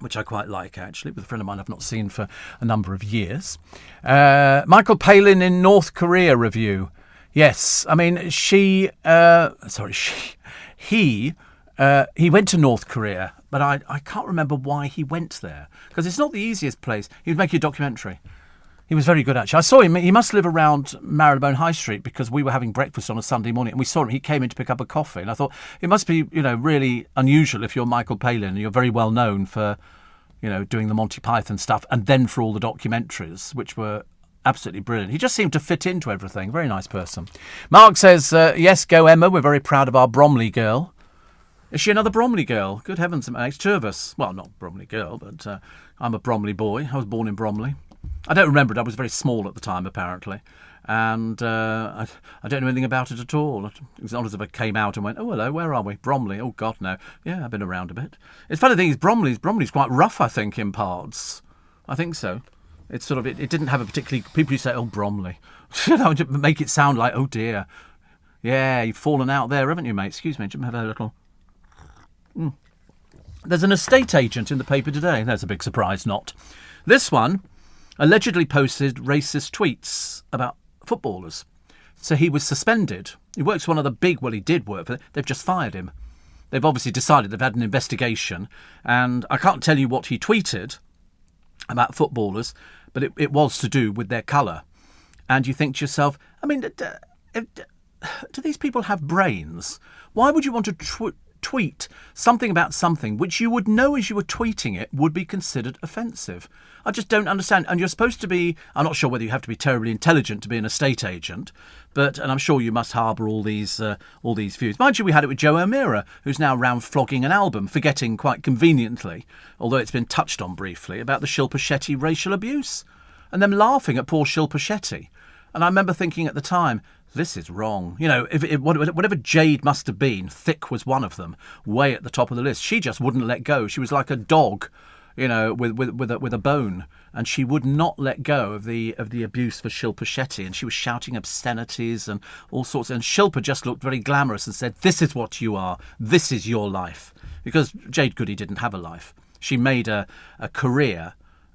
which I quite like, actually, with a friend of mine I've not seen for a number of years. Michael Palin in North Korea review. Yes, I mean, he went to North Korea, but I can't remember why he went there, because it's not the easiest place. He was making a documentary. He was very good, actually. I saw him. He must live around Marylebone High Street, because we were having breakfast on a Sunday morning and we saw him. He came in to pick up a coffee, and I thought it must be, really unusual if you're Michael Palin and you're very well known for, doing the Monty Python stuff and then for all the documentaries, which were absolutely brilliant. He just seemed to fit into everything. Very nice person. Mark says, yes, go Emma. We're very proud of our Bromley girl. Is she another Bromley girl? Good heavens, it makes two of us. Well, not Bromley girl, but I'm a Bromley boy. I was born in Bromley. I don't remember it. I was very small at the time, apparently. And I don't know anything about it at all. It's not as if I came out and went, oh, hello, where are we? Bromley. Oh, God, no. Yeah, I've been around a bit. It's funny thing is Bromley's quite rough, I think, in parts. I think so. It's sort of, it didn't have a particularly, people who say, oh, Bromley. To make it sound like, oh, dear. Yeah, you've fallen out there, haven't you, mate? Excuse me, have a little... There's an estate agent in the paper today. That's a big surprise, not. This one allegedly posted racist tweets about footballers. So he was suspended. He works for one of the big, well, he did work for, they've just fired him. they've obviously decided they've had an investigation, and I can't tell you what he tweeted about footballers, but it was to do with their colour. And you think to yourself, I mean, do these people have brains? Why would you want to tweet something about something which you would know as you were tweeting it would be considered offensive? I just don't understand. And you're supposed to be, I'm not sure whether you have to be terribly intelligent to be an estate agent, and I'm sure you must harbour all these views. Mind you, we had it with Joe O'Meara, who's now round flogging an album, forgetting quite conveniently, although it's been touched on briefly, about the Shilpa Shetty racial abuse, and them laughing at poor Shilpa Shetty. And I remember thinking at the time, this is wrong. You know, whatever Jade must have been, Thick was one of them, way at the top of the list. She just wouldn't let go. She was like a dog, you know, with a bone, and she would not let go of the abuse for Shilpa Shetty, and she was shouting obscenities and all sorts. And Shilpa just looked very glamorous and said, "This is what you are. This is your life." Because Jade Goody didn't have a life. She made a career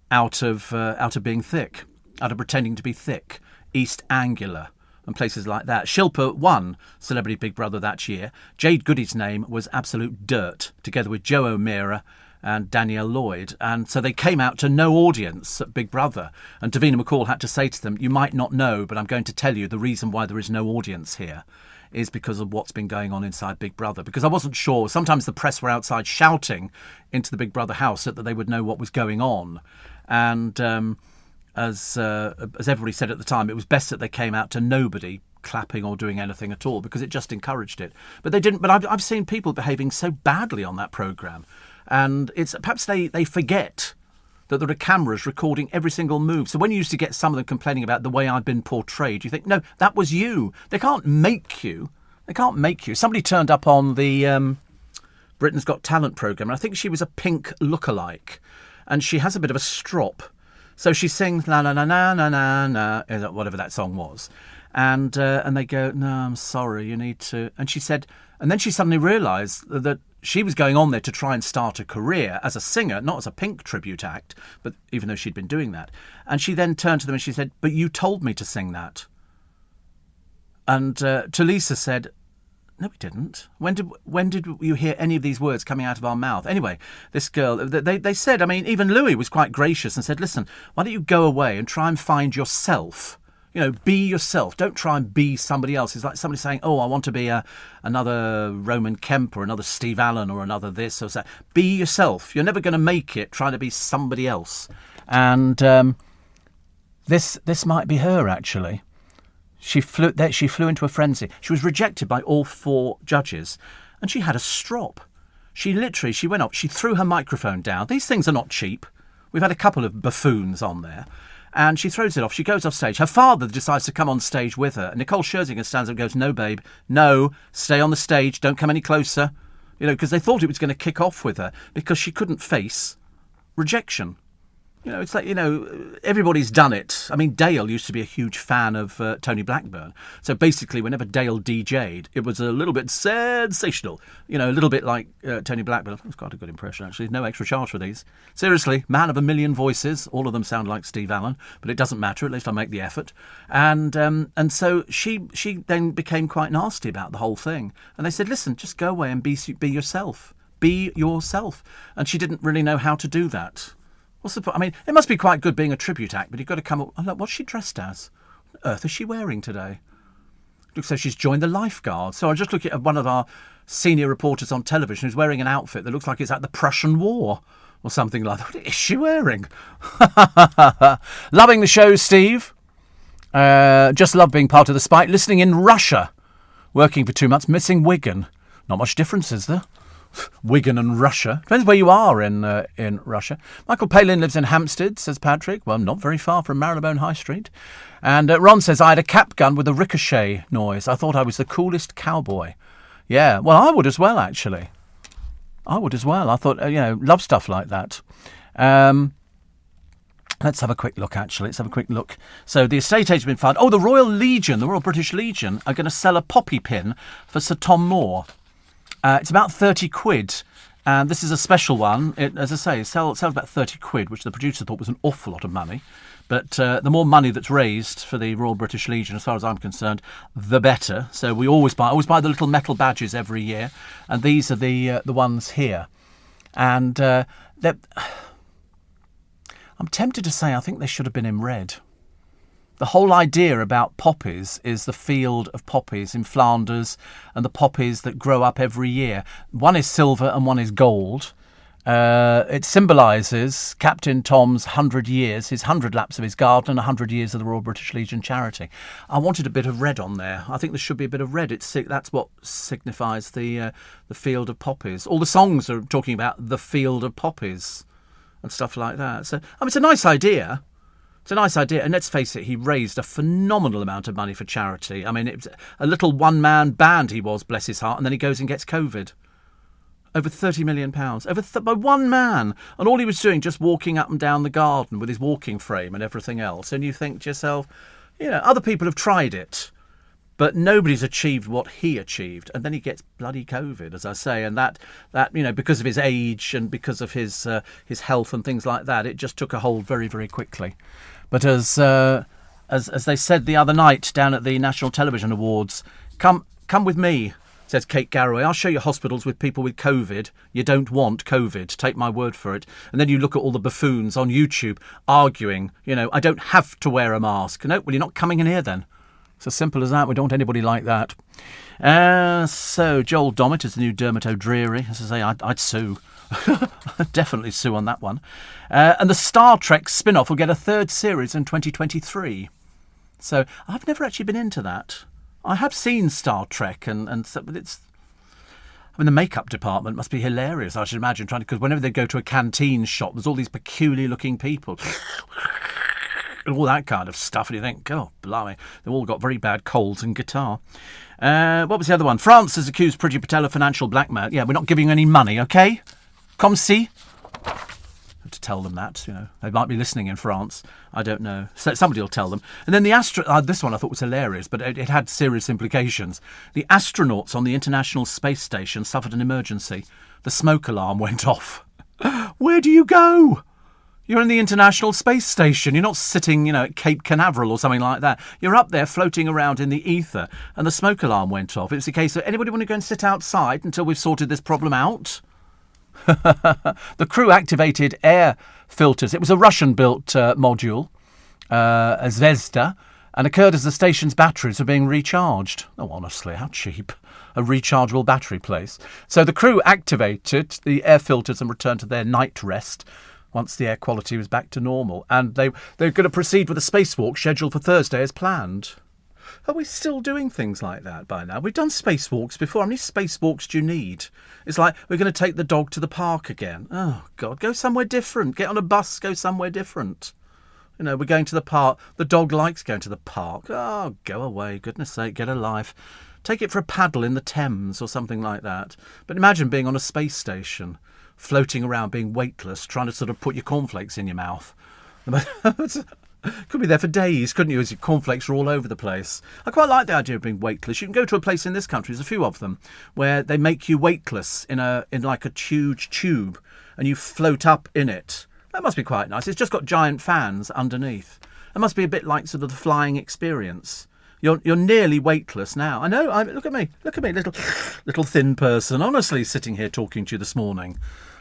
out of being thick, out of pretending to be thick. East Anglia and places like that. Shilpa won Celebrity Big Brother that year. Jade Goody's name was absolute dirt, together with Joe O'Meara and Danielle Lloyd. And so they came out to no audience at Big Brother. And Davina McCall had to say to them, "You might not know, but I'm going to tell you the reason why there is no audience here is because of what's been going on inside Big Brother." Because I wasn't sure. Sometimes the press were outside shouting into the Big Brother house so that they would know what was going on. And as everybody said at the time, it was best that they came out to nobody clapping or doing anything at all, because it just encouraged it. But they didn't. But I've seen people behaving so badly on that programme, and it's perhaps they forget that there are cameras recording every single move. So when you used to get some of them complaining about the way I'd been portrayed, you think, no, that was you. They can't make you. They can't make you. Somebody turned up on the Britain's Got Talent programme, and I think she was a Pink lookalike, and she has a bit of a strop. So she sings la na na na na na na, whatever that song was, and they go, "No, I'm sorry, you need to." And she said, and then she suddenly realised that she was going on there to try and start a career as a singer, not as a Pink tribute act, but even though she'd been doing that. And she then turned to them and she said, "But you told me to sing that." And Talisa said, "No, we didn't. When did you hear any of these words coming out of our mouth?" Anyway, this girl, they said, I mean, even Louis was quite gracious and said, "Listen, why don't you go away and try and find yourself? You know, be yourself. Don't try and be somebody else." It's like somebody saying, "Oh, I want to be another Roman Kemp or another Steve Allen or another this or that." Be yourself. You're never going to make it trying to be somebody else. And this might be her, actually. She flew into a frenzy. She was rejected by all 4 judges, and she had a strop. She went up, she threw her microphone down. These things are not cheap. We've had a couple of buffoons on there. And she throws it off. She goes off stage. Her father decides to come on stage with her. And Nicole Scherzinger stands up and goes, "No, babe. No. Stay on the stage. Don't come any closer." You know, because they thought it was going to kick off with her because she couldn't face rejection. You know, it's like, you know, everybody's done it. I mean, Dale used to be a huge fan of Tony Blackburn. So basically, whenever Dale DJ'd, it was a little bit sensational. You know, a little bit like Tony Blackburn. That was quite a good impression, actually. No extra charge for these. Seriously, man of a million voices. All of them sound like Steve Allen, but it doesn't matter. At least I make the effort. And so she then became quite nasty about the whole thing. And they said, "Listen, just go away and be yourself. Be yourself." And she didn't really know how to do that. What's the point? I mean, it must be quite good being a tribute act, but you've got to come up. Oh, look, what's she dressed as? What on earth is she wearing today? Looks like she's joined the lifeguard. So I just look at one of our senior reporters on television who's wearing an outfit that looks like it's at the Prussian War or something like that. What is she wearing? Loving the show, Steve. Just love being part of the Spike. Listening in Russia. Working for 2 months. Missing Wigan. Not much difference, is there? Wigan and Russia. Depends where you are in Russia. Michael Palin lives in Hampstead, says Patrick. Well, not very far from Marylebone High Street. And Ron says, "I had a cap gun with a ricochet noise. I thought I was the coolest cowboy." Yeah, well, I would as well, actually. I would as well. I thought, love stuff like that. Let's have a quick look, actually. Let's have a quick look. So the estate agent has been found. Oh, the Royal British Legion are going to sell a poppy pin for Sir Tom Moore. It's about 30 quid, And this is a special one. It, as I say, it sells about 30 quid, which the producer thought was an awful lot of money. But the more money that's raised for the Royal British Legion, as far as I'm concerned, the better. So we always buy the little metal badges every year. And these are the ones here. And I'm tempted to say I think they should have been in red. The whole idea about poppies is the field of poppies in Flanders and the poppies that grow up every year. One is silver and one is gold. It symbolises Captain Tom's 100 years, his 100 laps of his garden and 100 years of the Royal British Legion charity. I wanted a bit of red on there. I think there should be a bit of red. That's what signifies the field of poppies. All the songs are talking about the field of poppies and stuff like that. So, it's a nice idea. It's a nice idea, and let's face it, he raised a phenomenal amount of money for charity. I mean, it was a little one-man band he was, bless his heart, and then he goes and gets COVID. Over £30 million. By one man. And all he was doing, just walking up and down the garden with his walking frame and everything else. And you think to yourself, other people have tried it, but nobody's achieved what he achieved. And then he gets bloody COVID, as I say. And that because of his age and because of his health and things like that, it just took a hold very, very quickly. But as they said the other night down at the National Television Awards, come with me, says Kate Garraway. I'll show you hospitals with people with COVID. You don't want COVID. Take my word for it. And then you look at all the buffoons on YouTube arguing, I don't have to wear a mask. No, well, you're not coming in here then. It's as simple as that. We don't want anybody like that. So Joel Dommett is the new Dermot O'Dreary. As I say, I'd sue. I'd definitely sue on that one. And the Star Trek spin-off will get a third series in 2023. So I've never actually been into that. I have seen Star Trek, but it's... the makeup department must be hilarious, I should imagine, because whenever they go to a canteen shop, there's all these peculiar-looking people. And all that kind of stuff, and you think, oh, blimey, they've all got very bad colds and guitar. What was the other one? France has accused Priti Patel of financial blackmail. Yeah, we're not giving you any money, OK? Comme si. To tell them that, they might be listening in France. I don't know. So somebody will tell them. And then this one I thought was hilarious, but it had serious implications. The astronauts on the International Space Station suffered an emergency. The smoke alarm went off. Where do you go? You're in the International Space Station. You're not sitting, at Cape Canaveral or something like that. You're up there floating around in the ether, and the smoke alarm went off. It's a case of, anybody want to go and sit outside until we've sorted this problem out? The crew activated air filters. It was a Russian-built module, a Zvezda, and occurred as the station's batteries were being recharged. Oh, honestly, how cheap. A rechargeable battery place. So the crew activated the air filters and returned to their night rest once the air quality was back to normal. And they're going to proceed with a spacewalk scheduled for Thursday as planned. Are we still doing things like that by now? We've done spacewalks before. How many spacewalks do you need? It's like, we're going to take the dog to the park again. Oh, God, go somewhere different. Get on a bus, go somewhere different. We're going to the park. The dog likes going to the park. Oh, go away. Goodness sake, get a life. Take it for a paddle in the Thames or something like that. But imagine being on a space station, floating around, being weightless, trying to sort of put your cornflakes in your mouth. Could be there for days, couldn't you, as your cornflakes are all over the place. I quite like the idea of being weightless. You can go to a place in this country, there's a few of them, where they make you weightless in like a huge tube, and you float up in it. That must be quite nice. It's just got giant fans underneath. It must be a bit like sort of the flying experience. You're nearly weightless now. I know. Look at me, little thin person. Honestly, sitting here talking to you this morning,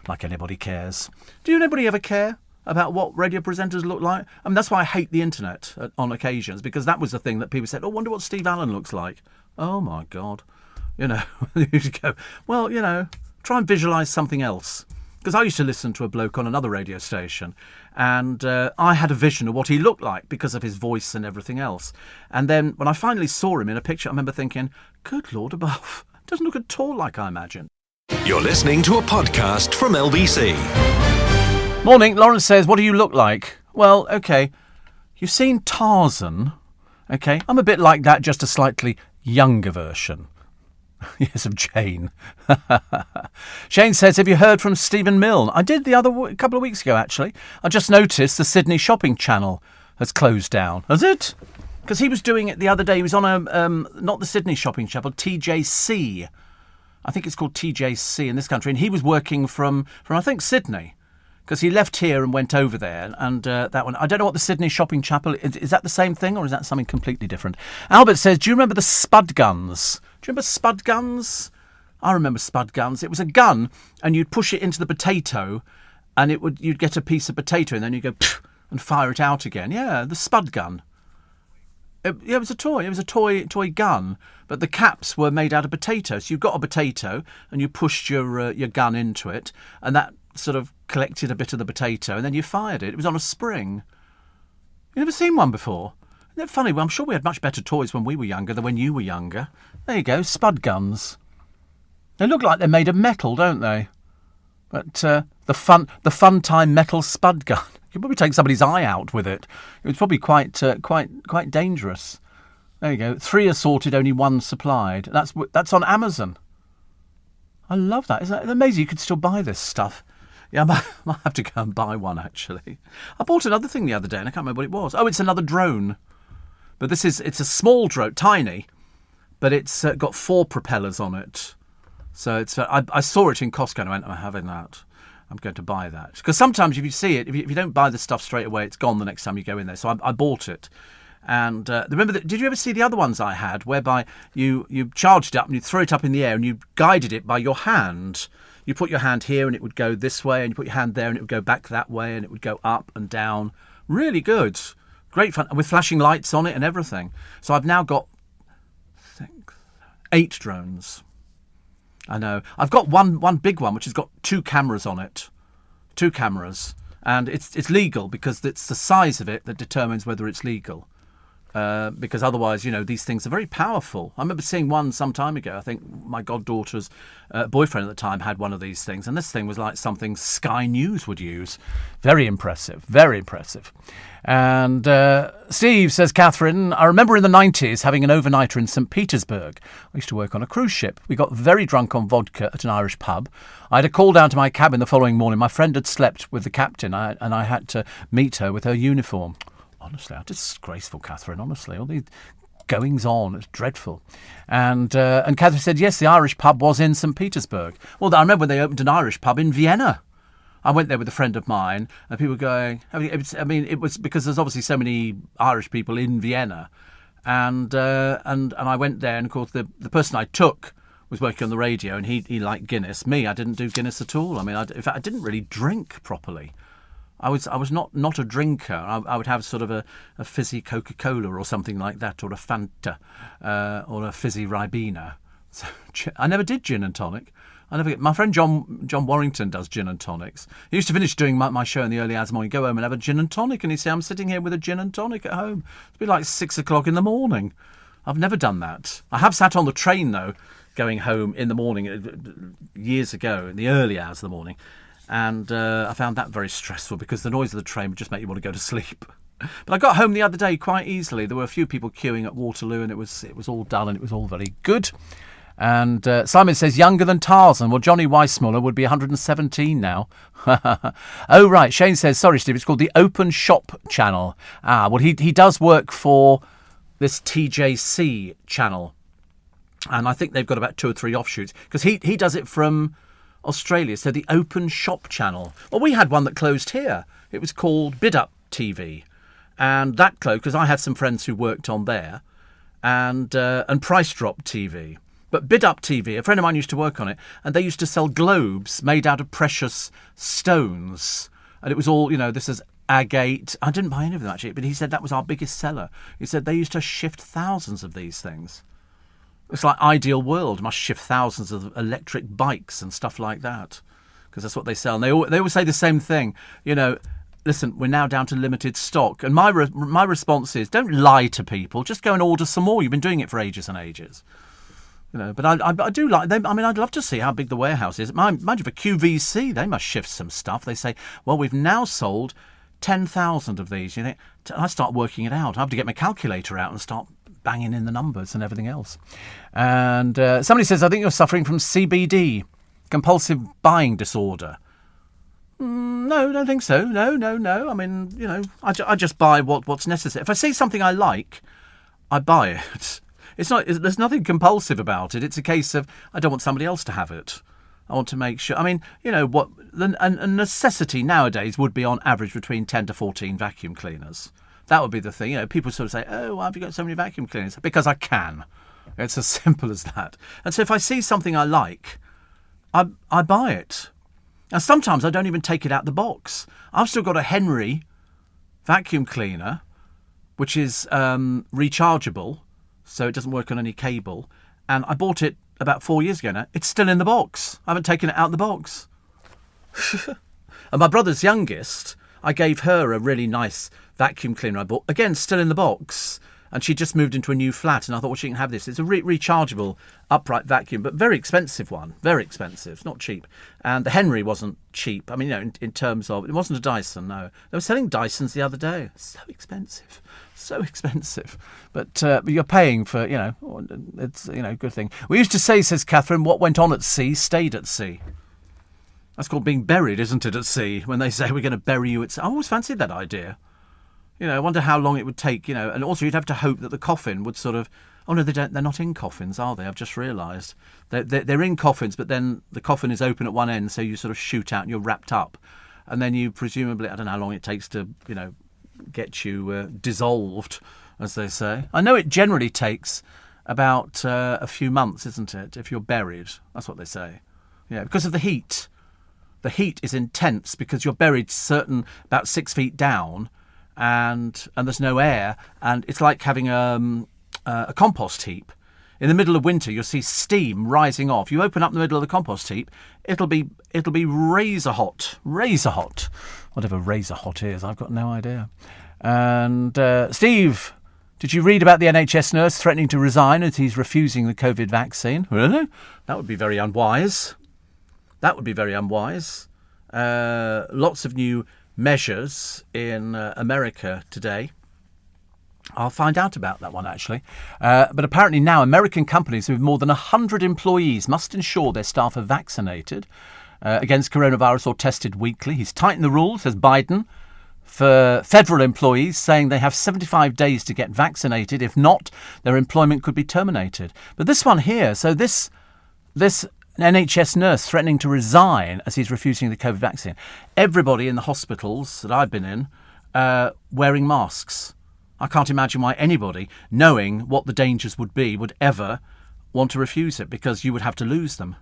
like anybody cares. Do anybody ever care about what radio presenters look like? I mean, that's why I hate the internet on occasions, because that was the thing that people said, oh, wonder what Steve Allen looks like. Oh, my God. You go, well, try and visualise something else. Because I used to listen to a bloke on another radio station, and I had a vision of what he looked like because of his voice and everything else. And then when I finally saw him in a picture, I remember thinking, good Lord above, doesn't look at all like I imagined. You're listening to a podcast from LBC. Morning, Lawrence says, what do you look like? Well, OK, you've seen Tarzan. OK, I'm a bit like that, just a slightly younger version. Yes, of Jane. Shane says, have you heard from Stephen Milne? I did a couple of weeks ago, actually. I just noticed the Sydney Shopping Channel has closed down. Has it? Because he was doing it the other day. He was on not the Sydney Shopping Channel, TJC. I think it's called TJC in this country, and he was working from I think Sydney, because he left here and went over there. And that one, I don't know what the Sydney Shopping Chapel is. That the same thing, or is that something completely different? Albert says, "Do you remember the spud guns? Do you remember spud guns?" I remember spud guns. It was a gun, and you'd push it into the potato, and you'd get a piece of potato, and then you go and fire it out again. Yeah, the spud gun. It was a toy. It was a toy gun, but the caps were made out of potatoes. So you got a potato, and you pushed your gun into it, and that sort of collected a bit of the potato, and then you fired it. It was on a spring. You never seen one before? Isn't it funny? Well, I'm sure we had much better toys when we were younger than when you were younger. There you go, spud guns. They look like they're made of metal, don't they? But the fun time metal spud gun. You could probably take somebody's eye out with it. It was probably quite dangerous. There you go. 3 assorted, only 1 supplied. That's on Amazon. I love that. Isn't it amazing? You could still buy this stuff. Yeah, I might have to go and buy one, actually. I bought another thing the other day, and I can't remember what it was. Oh, it's another drone. But it's a small drone, tiny, but it's got 4 propellers on it. So I saw it in Costco and I went, I'm having that. I'm going to buy that. Because sometimes if you see it, if you don't buy the stuff straight away, it's gone the next time you go in there. So I bought it. And did you ever see the other ones I had, whereby you charged it up and you throw it up in the air and you guided it by your hand? You put your hand here and it would go this way, and you put your hand there and it would go back that way, and it would go up and down. Really good. Great fun. And with flashing lights on it and everything. So I've now got, I think, 8 drones. I know. I've got one big one which has got 2 cameras on it. 2 cameras. And it's legal because it's the size of it that determines whether it's legal. Because otherwise, these things are very powerful. I remember seeing one some time ago. I think my goddaughter's boyfriend at the time had one of these things. And this thing was like something Sky News would use. Very impressive. Very impressive. And Steve says, Catherine, I remember in the 90s having an overnighter in St. Petersburg. I used to work on a cruise ship. We got very drunk on vodka at an Irish pub. I had a call down to my cabin the following morning. My friend had slept with the captain, and I had to meet her with her uniform. Honestly, how disgraceful, Catherine, honestly. All these goings on, it's dreadful. And Catherine said, yes, the Irish pub was in St. Petersburg. Well, I remember when they opened an Irish pub in Vienna. I went there with a friend of mine, and people were going, it was because there's obviously so many Irish people in Vienna. And I went there, and of course, the person I took was working on the radio, and he liked Guinness. Me, I didn't do Guinness at all. In fact, I didn't really drink properly. I was not a drinker. I would have sort of a fizzy Coca-Cola or something like that, or a Fanta, or a fizzy Ribena. So, I never did gin and tonic. My friend John Warrington does gin and tonics. He used to finish doing my show in the early hours of the morning, go home and have a gin and tonic, and he'd say, I'm sitting here with a gin and tonic at home. It'd be like 6 o'clock in the morning. I've never done that. I have sat on the train, though, going home in the morning, years ago, in the early hours of the morning. And I found that very stressful because the noise of the train would just make you want to go to sleep. But I got home the other day quite easily. There were a few people queuing at Waterloo, and it was all done, and it was all very good. And Simon says, younger than Tarzan. Well, Johnny Weissmuller would be 117 now. Oh, right. Shane says, sorry, Steve, it's called the Open Shop Channel. Well, he does work for this TJC channel. And I think they've got about 2 or 3 offshoots. Because he does it from Australia, so the Open Shop Channel. Well, we had one that closed here. It was called Bid Up TV. And that closed because I had some friends who worked on there. And Price Drop TV. But Bid Up TV, a friend of mine used to work on it, and they used to sell globes made out of precious stones. And it was all, this is agate. I didn't buy any of them, actually, but he said that was our biggest seller. He said they used to shift thousands of these things. It's like Ideal World must shift thousands of electric bikes and stuff like that, because that's what they sell. And they always say the same thing, listen, we're now down to limited stock. And my response is, don't lie to people. Just go and order some more. You've been doing it for ages and ages. But I do like them. I'd love to see how big the warehouse is. Mind you, for QVC, they must shift some stuff. They say, well, we've now sold 10,000 of these. I start working it out. I have to get my calculator out and start banging in the numbers and everything else. And somebody says, I think you're suffering from CBD, compulsive buying disorder. No, don't think so. No. I just buy what's necessary. If I see something I like, I buy it. There's nothing compulsive about it. It's a case of I don't want somebody else to have it. I want to make sure. I mean, what a necessity nowadays would be on average between 10 to 14 vacuum cleaners. That would be the thing. People sort of say, "Oh, why have you got so many vacuum cleaners?" Because I can. It's as simple as that. And so if I see something I like, I buy it. And sometimes I don't even take it out the box. I've still got a Henry vacuum cleaner, which is rechargeable, so it doesn't work on any cable. And I bought it about 4 years ago now. It's still in the box. I haven't taken it out of the box. And my brother's youngest, I gave her a really nice vacuum cleaner I bought. Again, still in the box. And she just moved into a new flat, and I thought, well, she can have this. It's a rechargeable upright vacuum, but very expensive one. Very expensive. It's not cheap. And the Henry wasn't cheap. I mean, in terms of... It wasn't a Dyson, no. They were selling Dysons the other day. So expensive. So expensive. But you're paying for, it's, a good thing. We used to say, says Catherine, what went on at sea stayed at sea. That's called being buried, isn't it, at sea? When they say we're going to bury you at sea. I always fancied that idea. I wonder how long it would take, and also you'd have to hope that the coffin would sort of... Oh, no, they're not in coffins, are they? I've just realised. They're in coffins, but then the coffin is open at one end, so you sort of shoot out and you're wrapped up. And then you presumably... I don't know how long it takes to, get you dissolved, as they say. I know it generally takes about a few months, isn't it, if you're buried? That's what they say. Yeah, because of the heat. The heat is intense because you're buried about 6 feet down... And there's no air, and it's like having a compost heap. In the middle of winter, you'll see steam rising off. You open up the middle of the compost heap, it'll be razor hot, whatever razor hot is. I've got no idea. And Steve, did you read about the NHS nurse threatening to resign as he's refusing the COVID vaccine? Really? That would be very unwise. Lots of new measures in America today. I'll find out about that one, actually. But apparently now American companies with more than 100 employees must ensure their staff are vaccinated against coronavirus or tested weekly. He's tightened the rules, says Biden, for federal employees, saying they have 75 days to get vaccinated. If not, their employment could be terminated. But this one here, so this NHS nurse threatening to resign as he's refusing the COVID vaccine. Everybody in the hospitals that I've been in wearing masks. I can't imagine why anybody, knowing what the dangers would be, would ever want to refuse it, because you would have to lose them.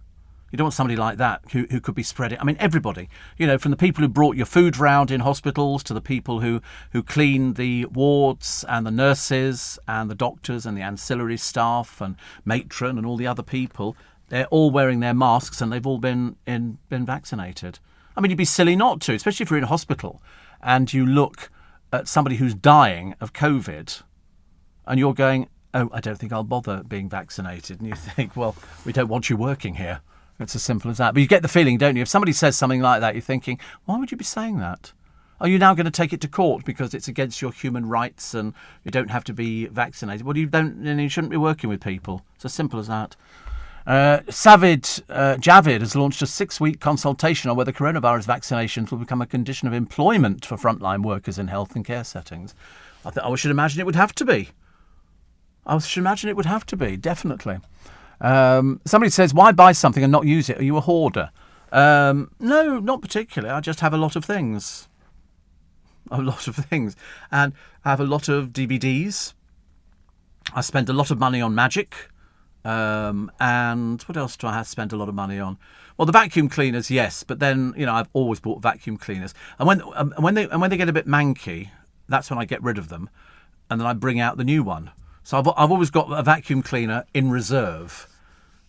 You don't want somebody like that who could be spreading. I mean, everybody, from the people who brought your food round in hospitals to the people who clean the wards and the nurses and the doctors and the ancillary staff and matron and all the other people. They're all wearing their masks and they've all been vaccinated. I mean, you'd be silly not to, especially if you're in a hospital and you look at somebody who's dying of COVID and you're going, oh, I don't think I'll bother being vaccinated. And you think, well, we don't want you working here. It's as simple as that. But you get the feeling, don't you? If somebody says something like that, you're thinking, why would you be saying that? Are you now going to take it to court because it's against your human rights and you don't have to be vaccinated? Well, you shouldn't be working with people. It's as simple as that. Javid has launched a 6-week consultation on whether coronavirus vaccinations will become a condition of employment for frontline workers in health and care settings. I should imagine it would have to be. Definitely. Somebody says, why buy something and not use it? Are you a hoarder? No, not particularly. I just have a lot of things. And I have a lot of DVDs. I spend a lot of money on magic. And what else do I have spent a lot of money on? Well, the vacuum cleaners, yes, but then I've always bought vacuum cleaners, and when they get a bit manky, that's when I get rid of them, and then I bring out the new one. So I've always got a vacuum cleaner in reserve.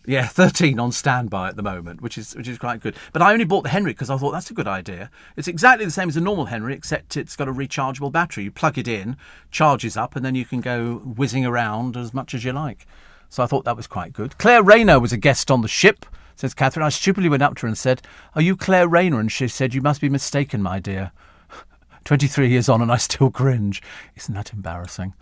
Yeah, 13 on standby at the moment, which is quite good. But I only bought the Henry because I thought that's a good idea. It's exactly the same as a normal Henry, except it's got a rechargeable battery. You plug it in, charges up, and then you can go whizzing around as much as you like. So I thought that was quite good. Claire Rayner was a guest on the ship, says Catherine. I stupidly went up to her and said, are you Claire Rayner? And she said, you must be mistaken, my dear. 23 years on and I still cringe. Isn't that embarrassing?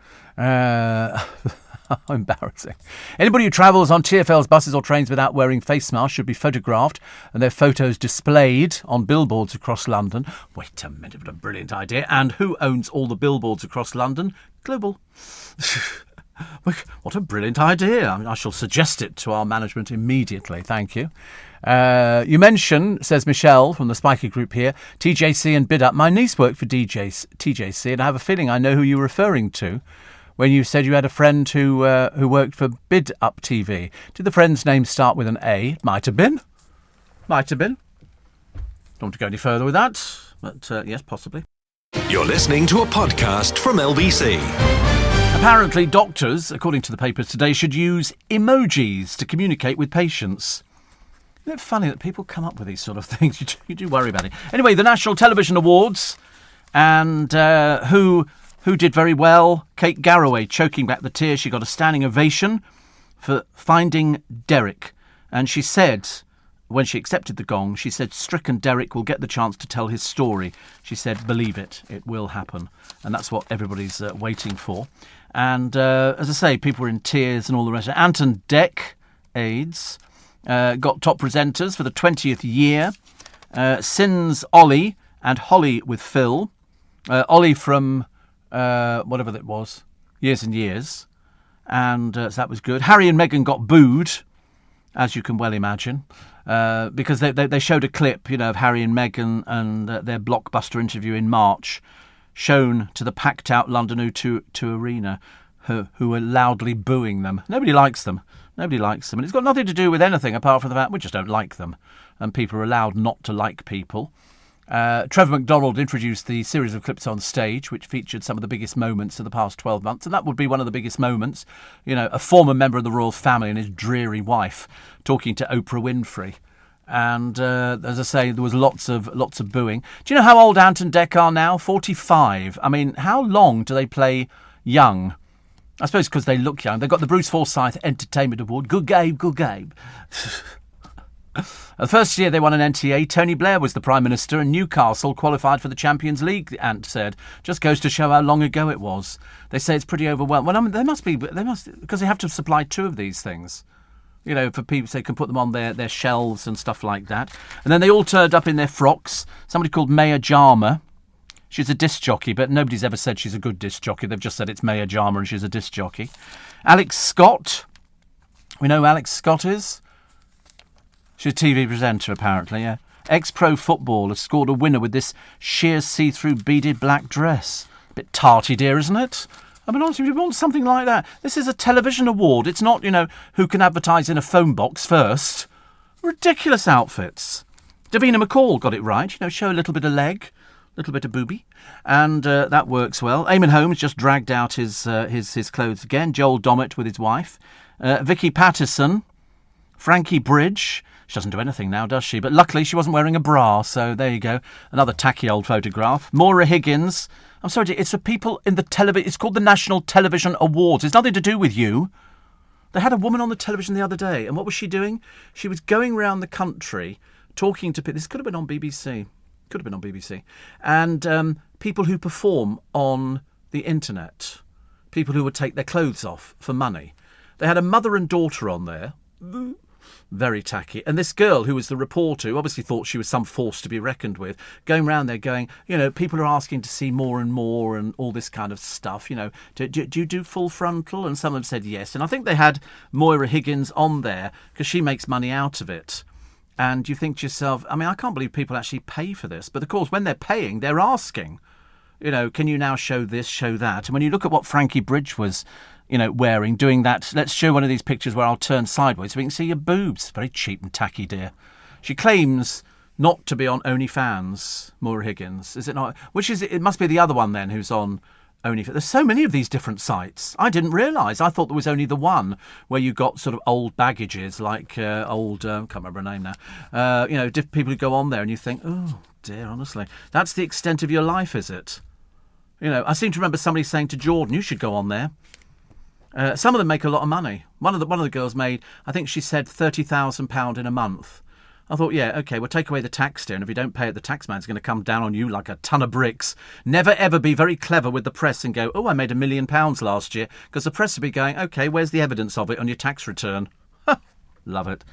Embarrassing. Anybody who travels on TfL's buses or trains without wearing face masks should be photographed and their photos displayed on billboards across London. Wait a minute, what a brilliant idea. And who owns all the billboards across London? Global. What a brilliant idea. I shall suggest it to our management immediately. Thank you. You mention, says Michelle from the Spiky Group here, TJC and Bid Up. My niece worked for TJC, and I have a feeling I know who you're referring to when you said you had a friend who worked for Bid Up TV. Did the friend's name start with an A? Might have been. Don't want to go any further with that, but yes, possibly. You're listening to a podcast from LBC. Apparently, doctors, according to the papers today, should use emojis to communicate with patients. Isn't it funny that people come up with these sort of things? You do worry about it. Anyway, the National Television Awards, and who did very well? Kate Garraway choking back the tears. She got a standing ovation for Finding Derek. And she said, when she accepted the gong, she said, stricken Derek will get the chance to tell his story. She said, believe it will happen. And that's what everybody's waiting for. And as I say, people were in tears and all the rest. Anton Deck, AIDS, got top presenters for the 20th year. Sins Ollie and Holly with Phil. Ollie from whatever that was, Years and Years. And so that was good. Harry and Meghan got booed, as you can well imagine. Because they showed a clip, of Harry and Meghan and their blockbuster interview in March, shown to the packed-out London O2 Arena, who were loudly booing them. Nobody likes them. And it's got nothing to do with anything apart from the fact we just don't like them. And people are allowed not to like people. Trevor McDonald introduced the series of clips on stage, which featured some of the biggest moments of the past 12 months. And that would be one of the biggest moments. A former member of the royal family and his dreary wife talking to Oprah Winfrey. And as I say, there was lots of booing. Do you know how old Anton Deck are now? 45. I mean, how long do they play young? I suppose because they look young. They've got the Bruce Forsyth Entertainment Award. Good game. The first year they won an NTA, Tony Blair was the Prime Minister and Newcastle qualified for the Champions League, the Ant said. Just goes to show how long ago it was. They say it's pretty overwhelming. Well, they must, because they have to supply 2 of these things. For people so they can put them on their shelves and stuff like that. And then they all turned up in their frocks. Somebody called Maya Jama. She's a disc jockey, but nobody's ever said she's a good disc jockey. They've just said it's Maya Jama and she's a disc jockey. Alex Scott. We know who Alex Scott is. She's a TV presenter, apparently, yeah. Ex-pro footballer scored a winner with this sheer see-through beaded black dress. A bit tarty, dear, isn't it? I mean, honestly, we want something like that. This is a television award. It's not, who can advertise in a phone box first. Ridiculous outfits. Davina McCall got it right. Show a little bit of leg, a little bit of booby. And that works well. Eamon Holmes just dragged out his clothes again. Joel Dommett with his wife. Vicky Pattison. Frankie Bridge. She doesn't do anything now, does she? But luckily she wasn't wearing a bra, so there you go. Another tacky old photograph. Maura Higgins. I'm sorry, it's for people in the television. It's called the National Television Awards. It's nothing to do with you. They had a woman on the television the other day, and what was she doing? She was going around the country talking to people. This could have been on BBC. And people who perform on the internet. People who would take their clothes off for money. They had a mother and daughter on there. Very tacky. And this girl who was the reporter, who obviously thought she was some force to be reckoned with, going around there going, people are asking to see more and more and all this kind of stuff. Do you do full frontal? And some of them said yes. And I think they had Moira Higgins on there because she makes money out of it. And you think to yourself, I mean, I can't believe people actually pay for this. But of course, when they're paying, they're asking, can you now show this, show that? And when you look at what Frankie Bridge was wearing, doing that. Let's show one of these pictures where I'll turn sideways so we can see your boobs. Very cheap and tacky, dear. She claims not to be on OnlyFans, Maura Higgins. Is it not? It must be the other one then who's on OnlyFans. There's so many of these different sites. I didn't realise. I thought there was only the one where you got sort of old baggages, like can't remember her name now. People who go on there and you think, oh dear, honestly. That's the extent of your life, is it? I seem to remember somebody saying to Jordan, you should go on there. Some of them make a lot of money. One of the girls made, I think she said, £30,000 in a month. I thought, yeah, OK, we'll take away the tax, dear, and if you don't pay it, the taxman's going to come down on you like a ton of bricks. Never, ever be very clever with the press and go, oh, I made £1 million last year, because the press will be going, OK, where's the evidence of it on your tax return? Love it.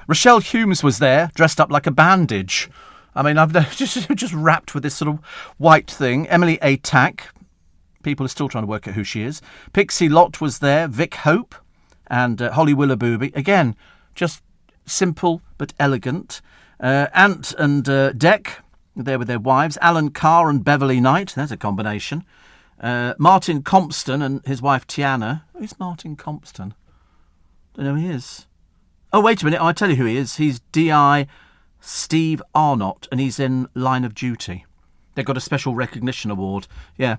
Rochelle Humes was there, dressed up like a bandage. I mean, I've just wrapped with this sort of white thing. Emily Atack, People are still trying to work out who she is. Pixie Lott was there, Vic Hope, and Holly Willoughby. Again, just simple but elegant. Ant and Dec, there with their wives. Alan Carr and Beverly Knight. There's a combination. Martin Compston and his wife Tiana. Who's Martin Compston? Don't know who he is. Oh, wait a minute. I'll tell you who he is. He's D.I. Steve Arnott, and he's in Line of Duty. They got a special recognition award. Yeah.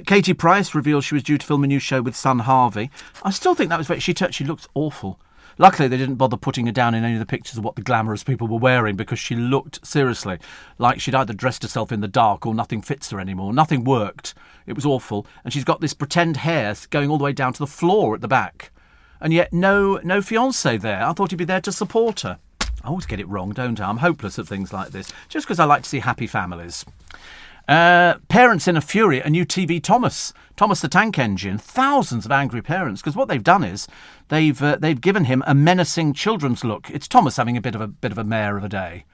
Katie Price revealed she was due to film a new show with son Harvey. I still think that was very... She looks awful. Luckily, they didn't bother putting her down in any of the pictures of what the glamorous people were wearing, because she looked, seriously, like she'd either dressed herself in the dark or nothing fits her anymore. Nothing worked. It was awful. And she's got this pretend hair going all the way down to the floor at the back. And yet no fiancé there. I thought he'd be there to support her. I always get it wrong, don't I? I'm hopeless at things like this, just because I like to see happy families. Parents in a fury at a new TV Thomas the Tank Engine. Thousands of angry parents, because what they've done is they've given him a menacing children's look. It's Thomas having a bit of a mare of a day,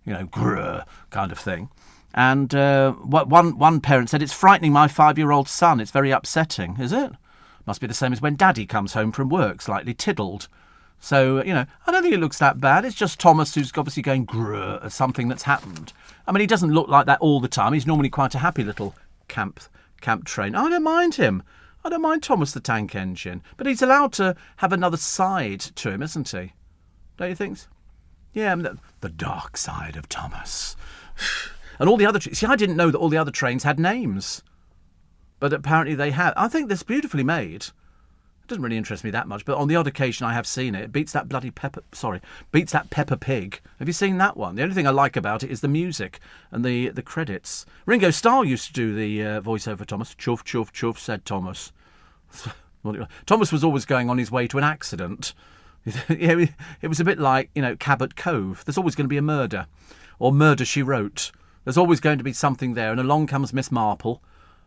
grrr kind of thing. And one parent said, "It's frightening my 5-year-old son. It's very upsetting." Is it? Must be the same as when Daddy comes home from work, slightly tiddled. So, I don't think it looks that bad. It's just Thomas who's obviously going grrr at something that's happened. I mean, he doesn't look like that all the time. He's normally quite a happy little camp train. I don't mind him. I don't mind Thomas the Tank Engine. But he's allowed to have another side to him, isn't he? Don't you think? Yeah, the dark side of Thomas. And all the other... See, I didn't know that all the other trains had names. But apparently they have. I think that's beautifully made. It doesn't really interest me that much, but on the odd occasion I have seen it. It beats that Peppa Pig. Have you seen that one? The only thing I like about it is the music and the credits. Ringo Starr used to do the voiceover for Thomas. Chuff, chuff, chuff, said Thomas. Thomas was always going on his way to an accident. It was a bit like, Cabot Cove. There's always going to be a murder. Or Murder, She Wrote. There's always going to be something there. And along comes Miss Marple.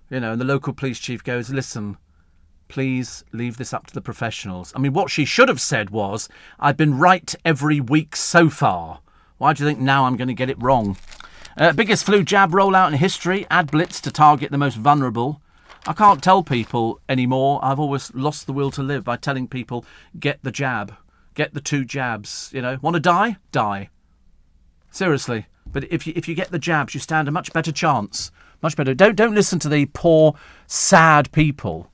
And the local police chief goes, "Listen, please leave this up to the professionals." I mean, what she should have said was, "I've been right every week so far. Why do you think now I'm going to get it wrong?" Biggest flu jab rollout in history. Add blitz to target the most vulnerable. I can't tell people anymore. I've always lost the will to live by telling people, get the jab. Get the 2 jabs. Want to die? Die. Seriously. But if you get the jabs, you stand a much better chance. Much better. Don't listen to the poor, sad people.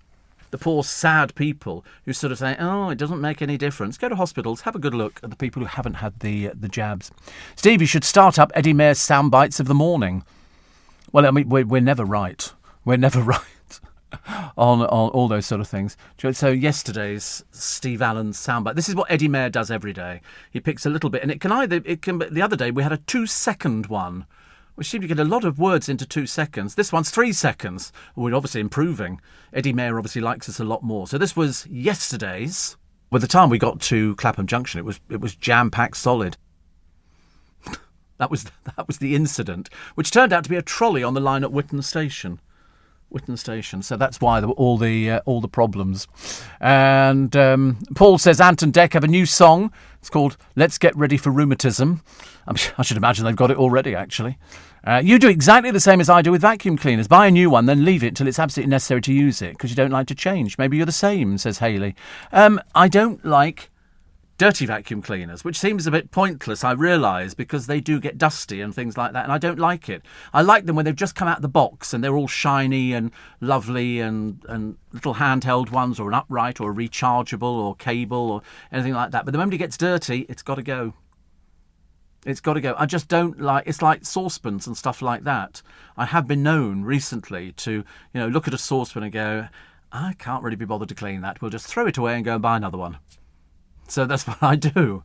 The poor, sad people who sort of say, "Oh, it doesn't make any difference." Go to hospitals. Have a good look at the people who haven't had the jabs. Steve, you should start up Eddie Mair's sound bites of the morning. Well, I mean, we're never right. We're never right on all those sort of things. So yesterday's Steve Allen's soundbite. This is what Eddie Mair does every day. He picks a little bit, and the other day we had a 2-second one. We seem to get a lot of words into 2 seconds. This one's 3 seconds. We're obviously improving. Eddie Mair obviously likes us a lot more. So this was yesterday's. By the time we got to Clapham Junction, it was jam-packed solid. That was the incident, which turned out to be a trolley on the line at Whitton Station. So that's why there were all the problems. And Paul says Ant and Dec have a new song. It's called "Let's Get Ready for Rheumatism." I should imagine they've got it already, actually. You do exactly the same as I do with vacuum cleaners. Buy a new one, then leave it till it's absolutely necessary to use it, because you don't like to change. Maybe you're the same, says Hayley. I don't like dirty vacuum cleaners, which seems a bit pointless, I realise, because they do get dusty and things like that, and I don't like it. I like them when they've just come out of the box and they're all shiny and lovely and little handheld ones, or an upright or a rechargeable or cable or anything like that. But the moment it gets dirty, it's got to go. It's got to go. I just don't like... It's like saucepans and stuff like that. I have been known recently to, look at a saucepan and go, "I can't really be bothered to clean that. We'll just throw it away and go and buy another one." So that's what I do.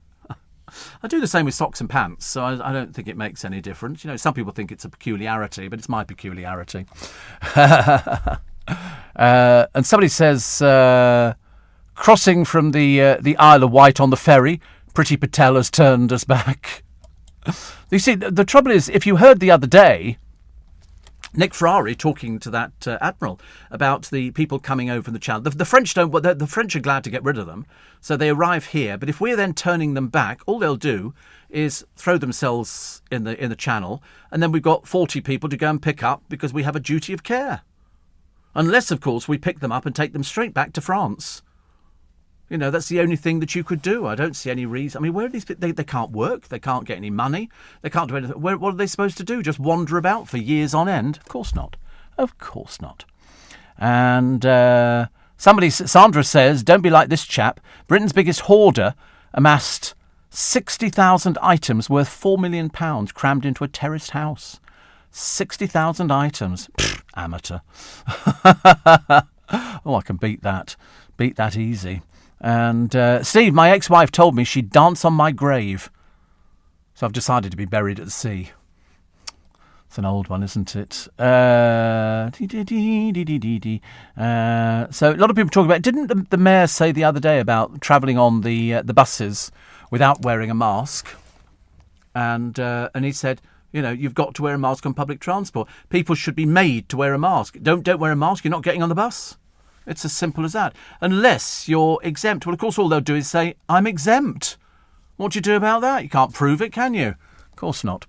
I do the same with socks and pants, so I don't think it makes any difference. Some people think it's a peculiarity, but it's my peculiarity. And somebody says, crossing from the Isle of Wight on the ferry, Priti Patel has turned us back. You see, the trouble is, if you heard the other day, Nick Ferrari talking to that admiral about the people coming over from the channel. The French don't. The French are glad to get rid of them, so they arrive here. But if we're then turning them back, all they'll do is throw themselves in the channel, and then we've got 40 people to go and pick up because we have a duty of care. Unless, of course, we pick them up and take them straight back to France. You know, that's the only thing that you could do. I don't see any reason. I mean, where are these people? They can't work. They can't get any money. They can't do anything. What are they supposed to do? Just wander about for years on end? Of course not. Of course not. And Sandra says, don't be like this chap. Britain's biggest hoarder amassed 60,000 items worth £4 million crammed into a terraced house. 60,000 items. Pfft, amateur. Oh, I can beat that. Beat that easy. And Steve, my ex-wife told me she'd dance on my grave. So I've decided to be buried at sea. It's an old one, isn't it? So a lot of people talk about... Didn't the mayor say the other day about travelling on the buses without wearing a mask? And he said, you know, you've got to wear a mask on public transport. People should be made to wear a mask. Don't wear a mask, you're not getting on the bus. It's as simple as that. Unless you're exempt. Well, of course, all they'll do is say, I'm exempt. What do you do about that? You can't prove it, can you? Of course not.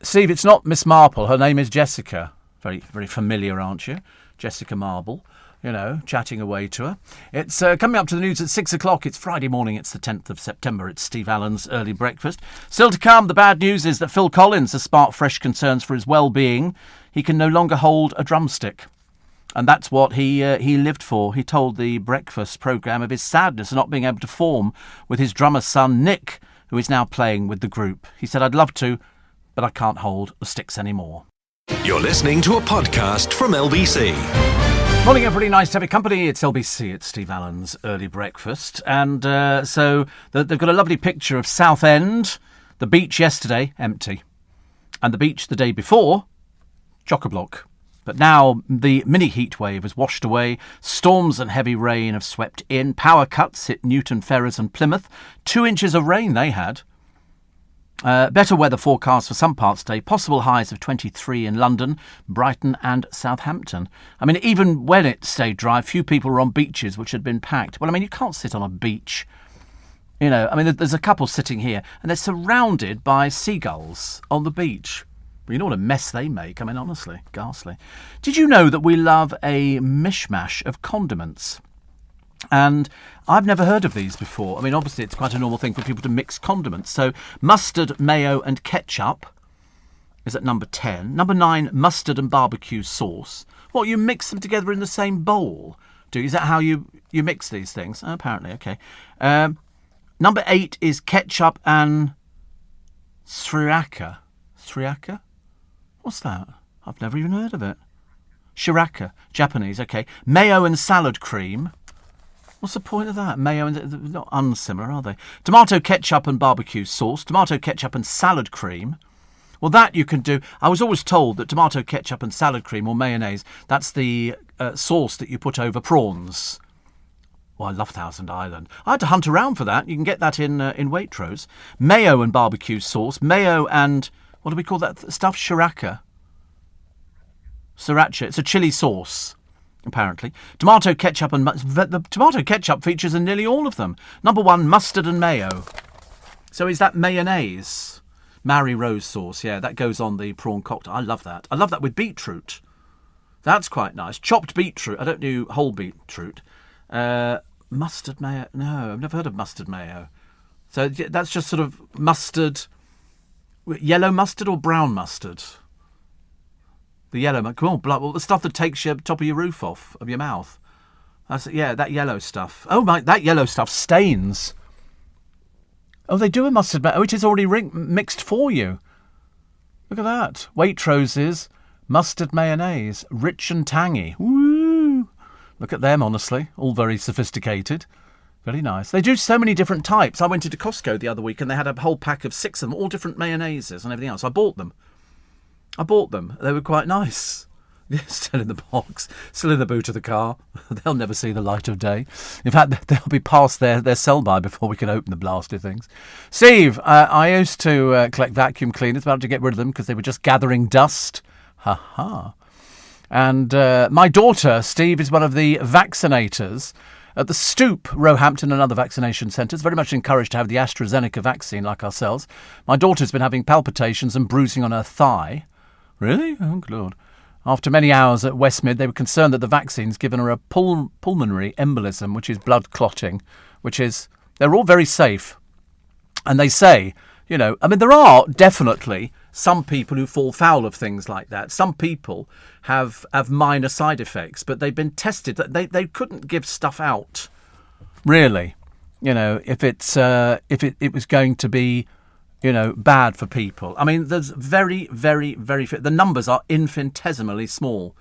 Steve, it's not Miss Marple. Her name is Jessica. Very, very familiar, aren't you? Jessica Marble. You know, chatting away to her. It's coming up to the news at 6 o'clock. It's Friday morning. It's the 10th of September. It's Steve Allen's Early Breakfast. Still to come, the bad news is that Phil Collins has sparked fresh concerns for his well-being. He can no longer hold a drumstick. And that's what he lived for. He told the breakfast programme of his sadness of not being able to form with his drummer son, Nick, who is now playing with the group. He said, I'd love to, but I can't hold the sticks anymore. You're listening to a podcast from LBC. Morning, everybody. Nice to have your company. It's LBC. It's Steve Allen's Early Breakfast. And so they've got a lovely picture of Southend, the beach yesterday, empty. And the beach the day before, chock-a-block. But now the mini heat wave has washed away. Storms and heavy rain have swept in. Power cuts hit Newton, Ferrers and Plymouth. 2 inches of rain they had. Better weather forecast for some parts today. Possible highs of 23 in London, Brighton and Southampton. I mean, even when it stayed dry, few people were on beaches which had been packed. Well, I mean, you can't sit on a beach. You know, I mean, there's a couple sitting here and they're surrounded by seagulls on the beach. Well, you know what a mess they make. I mean, honestly, ghastly. Did you know that we love a mishmash of condiments? And I've never heard of these before. I mean, obviously, it's quite a normal thing for people to mix condiments. So mustard, mayo and ketchup is at number 10. Number 9, mustard and barbecue sauce. What, you mix them together in the same bowl? Is that how you mix these things? Oh, apparently, okay. Number 8 is ketchup and sriracha. Sriracha? What's that? I've never even heard of it. Sriracha, Japanese, okay. Mayo and salad cream. What's the point of that? Mayo and... They're not unsimilar, are they? Tomato ketchup and barbecue sauce. Tomato ketchup and salad cream. Well, that you can do. I was always told that tomato ketchup and salad cream or mayonnaise, that's the sauce that you put over prawns. Well, I love Thousand Island. I had to hunt around for that. You can get that in Waitrose. Mayo and barbecue sauce. Mayo and... What do we call that stuff? Sriracha. Sriracha. It's a chili sauce, apparently. Tomato ketchup and... The tomato ketchup features in nearly all of them. Number 1, mustard and mayo. So is that mayonnaise? Mary Rose sauce, yeah, that goes on the prawn cocktail. I love that. I love that with beetroot. That's quite nice. Chopped beetroot. I don't do whole beetroot. Mustard mayo. No, I've never heard of mustard mayo. So that's just sort of mustard... Yellow mustard or brown mustard? The yellow, come on, well, the stuff that takes your top of your roof off of your mouth. That yellow stuff. Oh my, that yellow stuff stains. Oh, they do a mustard mayo. Oh, it is already mixed for you. Look at that. Waitrose's mustard mayonnaise, rich and tangy. Woo! Look at them, honestly, all very sophisticated. Very nice. They do so many different types. I went into Costco the other week and they had a whole pack of 6 of them, all different mayonnaises and everything else. I bought them. They were quite nice. Still in the box, still in the boot of the car. They'll never see the light of day. In fact, they'll be past their sell-by before we can open the blasted things. Steve, I used to collect vacuum cleaners, about to get rid of them because they were just gathering dust. Ha-ha. And my daughter, Steve, is one of the vaccinators at the Stoop, Roehampton and other vaccination centres. Very much encouraged to have the AstraZeneca vaccine like ourselves. My daughter's been having palpitations and bruising on her thigh. Really? Oh, good Lord. After many hours at Westmid, they were concerned that the vaccine's given her a pulmonary embolism, which is blood clotting, they're all very safe. And they say, there are definitely some people who fall foul of things like that. Some people have minor side effects, but they've been tested. They couldn't give stuff out, really. If it was going to be, bad for people. I mean, there's very, very, very few. The numbers are infinitesimally small.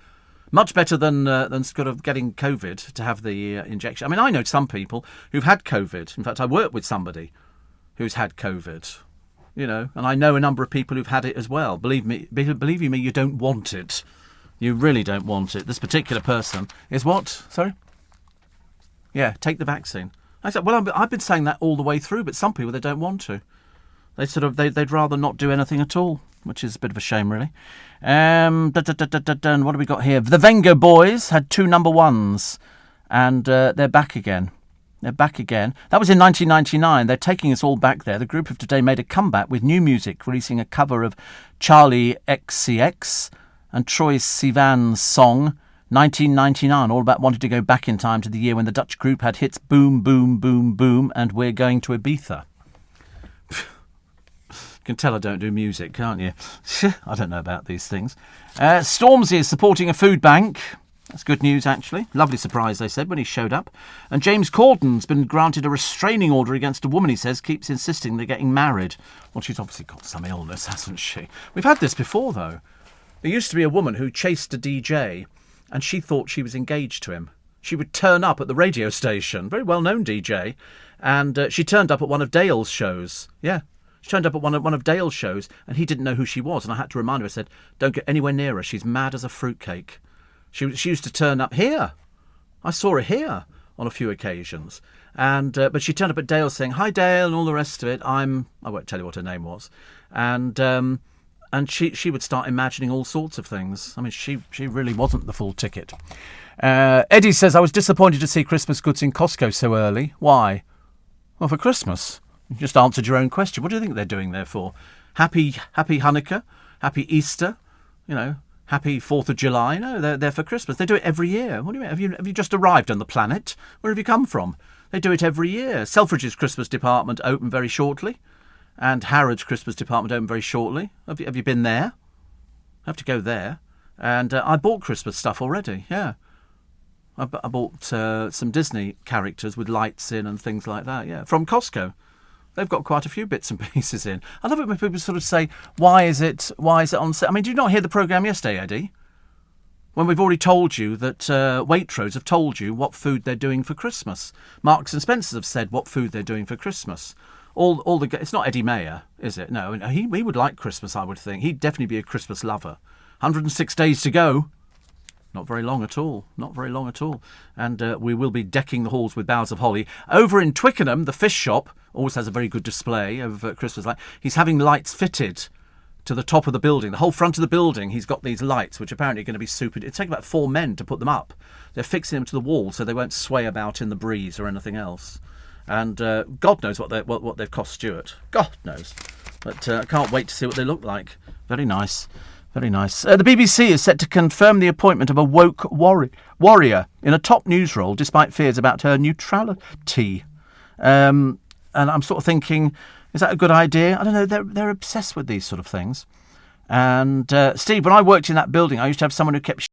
Much better than sort of getting COVID to have the injection. I mean, I know some people who've had COVID. In fact, I work with somebody who's had COVID. And I know a number of people who've had it as well. Believe you me, you don't want it. You really don't want it. This particular person is what? Sorry? Yeah, take the vaccine. I said, well, I've been saying that all the way through, but some people, they don't want to. They'd rather not do anything at all, which is a bit of a shame, really. What have we got here? The Venga Boys had 2 number ones, and they're back again. They're back again. That was in 1999. They're taking us all back there. The group of today made a comeback with new music, releasing a cover of Charlie XCX and Troye Sivan's song 1999, all about wanting to go back in time to the year when the Dutch group had hits Boom, Boom, Boom, Boom and We're Going to Ibiza. You can tell I don't do music, can't you? I don't know about these things. Stormzy is supporting a food bank. That's good news, actually. Lovely surprise, they said, when he showed up. And James Corden's been granted a restraining order against a woman, he says, keeps insisting they're getting married. Well, she's obviously got some illness, hasn't she? We've had this before, though. There used to be a woman who chased a DJ, and she thought she was engaged to him. She would turn up at the radio station, very well-known DJ, and she turned up at one of Dale's shows. Yeah, she turned up at one of Dale's shows, and he didn't know who she was, and I had to remind her. I said, don't get anywhere near her. She's mad as a fruitcake. She used to turn up here. I saw her here on a few occasions. But she turned up at Dale saying, hi, Dale, and all the rest of it. I won't tell you what her name was. And she would start imagining all sorts of things. I mean, she really wasn't the full ticket. Eddie says, I was disappointed to see Christmas goods in Costco so early. Why? Well, for Christmas. You just answered your own question. What do you think they're doing there for? Happy Hanukkah? Happy Easter? Happy 4th of July? No, they're there for Christmas. They do it every year. What do you mean? Have you just arrived on the planet? Where have you come from? They do it every year. Selfridge's Christmas department open very shortly. And Harrods' Christmas department open very shortly. Have you been there? I have to go there. And I bought Christmas stuff already, yeah. I bought some Disney characters with lights in and things like that, yeah, from Costco. They've got quite a few bits and pieces in. I love it when people sort of say, why is it on sale? I mean, did you not hear the programme yesterday, Eddie? When we've already told you that Waitrose have told you what food they're doing for Christmas. Marks and Spencer's have said what food they're doing for Christmas. It's not Eddie Mayer, is it? No, he would like Christmas, I would think. He'd definitely be a Christmas lover. 106 days to go. Not very long at all. Not very long at all. And we will be decking the halls with boughs of holly. Over in Twickenham, the fish shop always has a very good display of Christmas lights. He's having lights fitted to the top of the building. The whole front of the building, he's got these lights, which apparently are going to be super... It'll take about 4 men to put them up. They're fixing them to the wall so they won't sway about in the breeze or anything else. And God knows what they've cost Stuart. God knows. But I can't wait to see what they look like. Very nice. Very nice. The BBC is set to confirm the appointment of a woke warrior in a top news role, despite fears about her neutrality. And I'm sort of thinking, is that a good idea? I don't know. They're obsessed with these sort of things. And Steve, when I worked in that building, I used to have someone who kept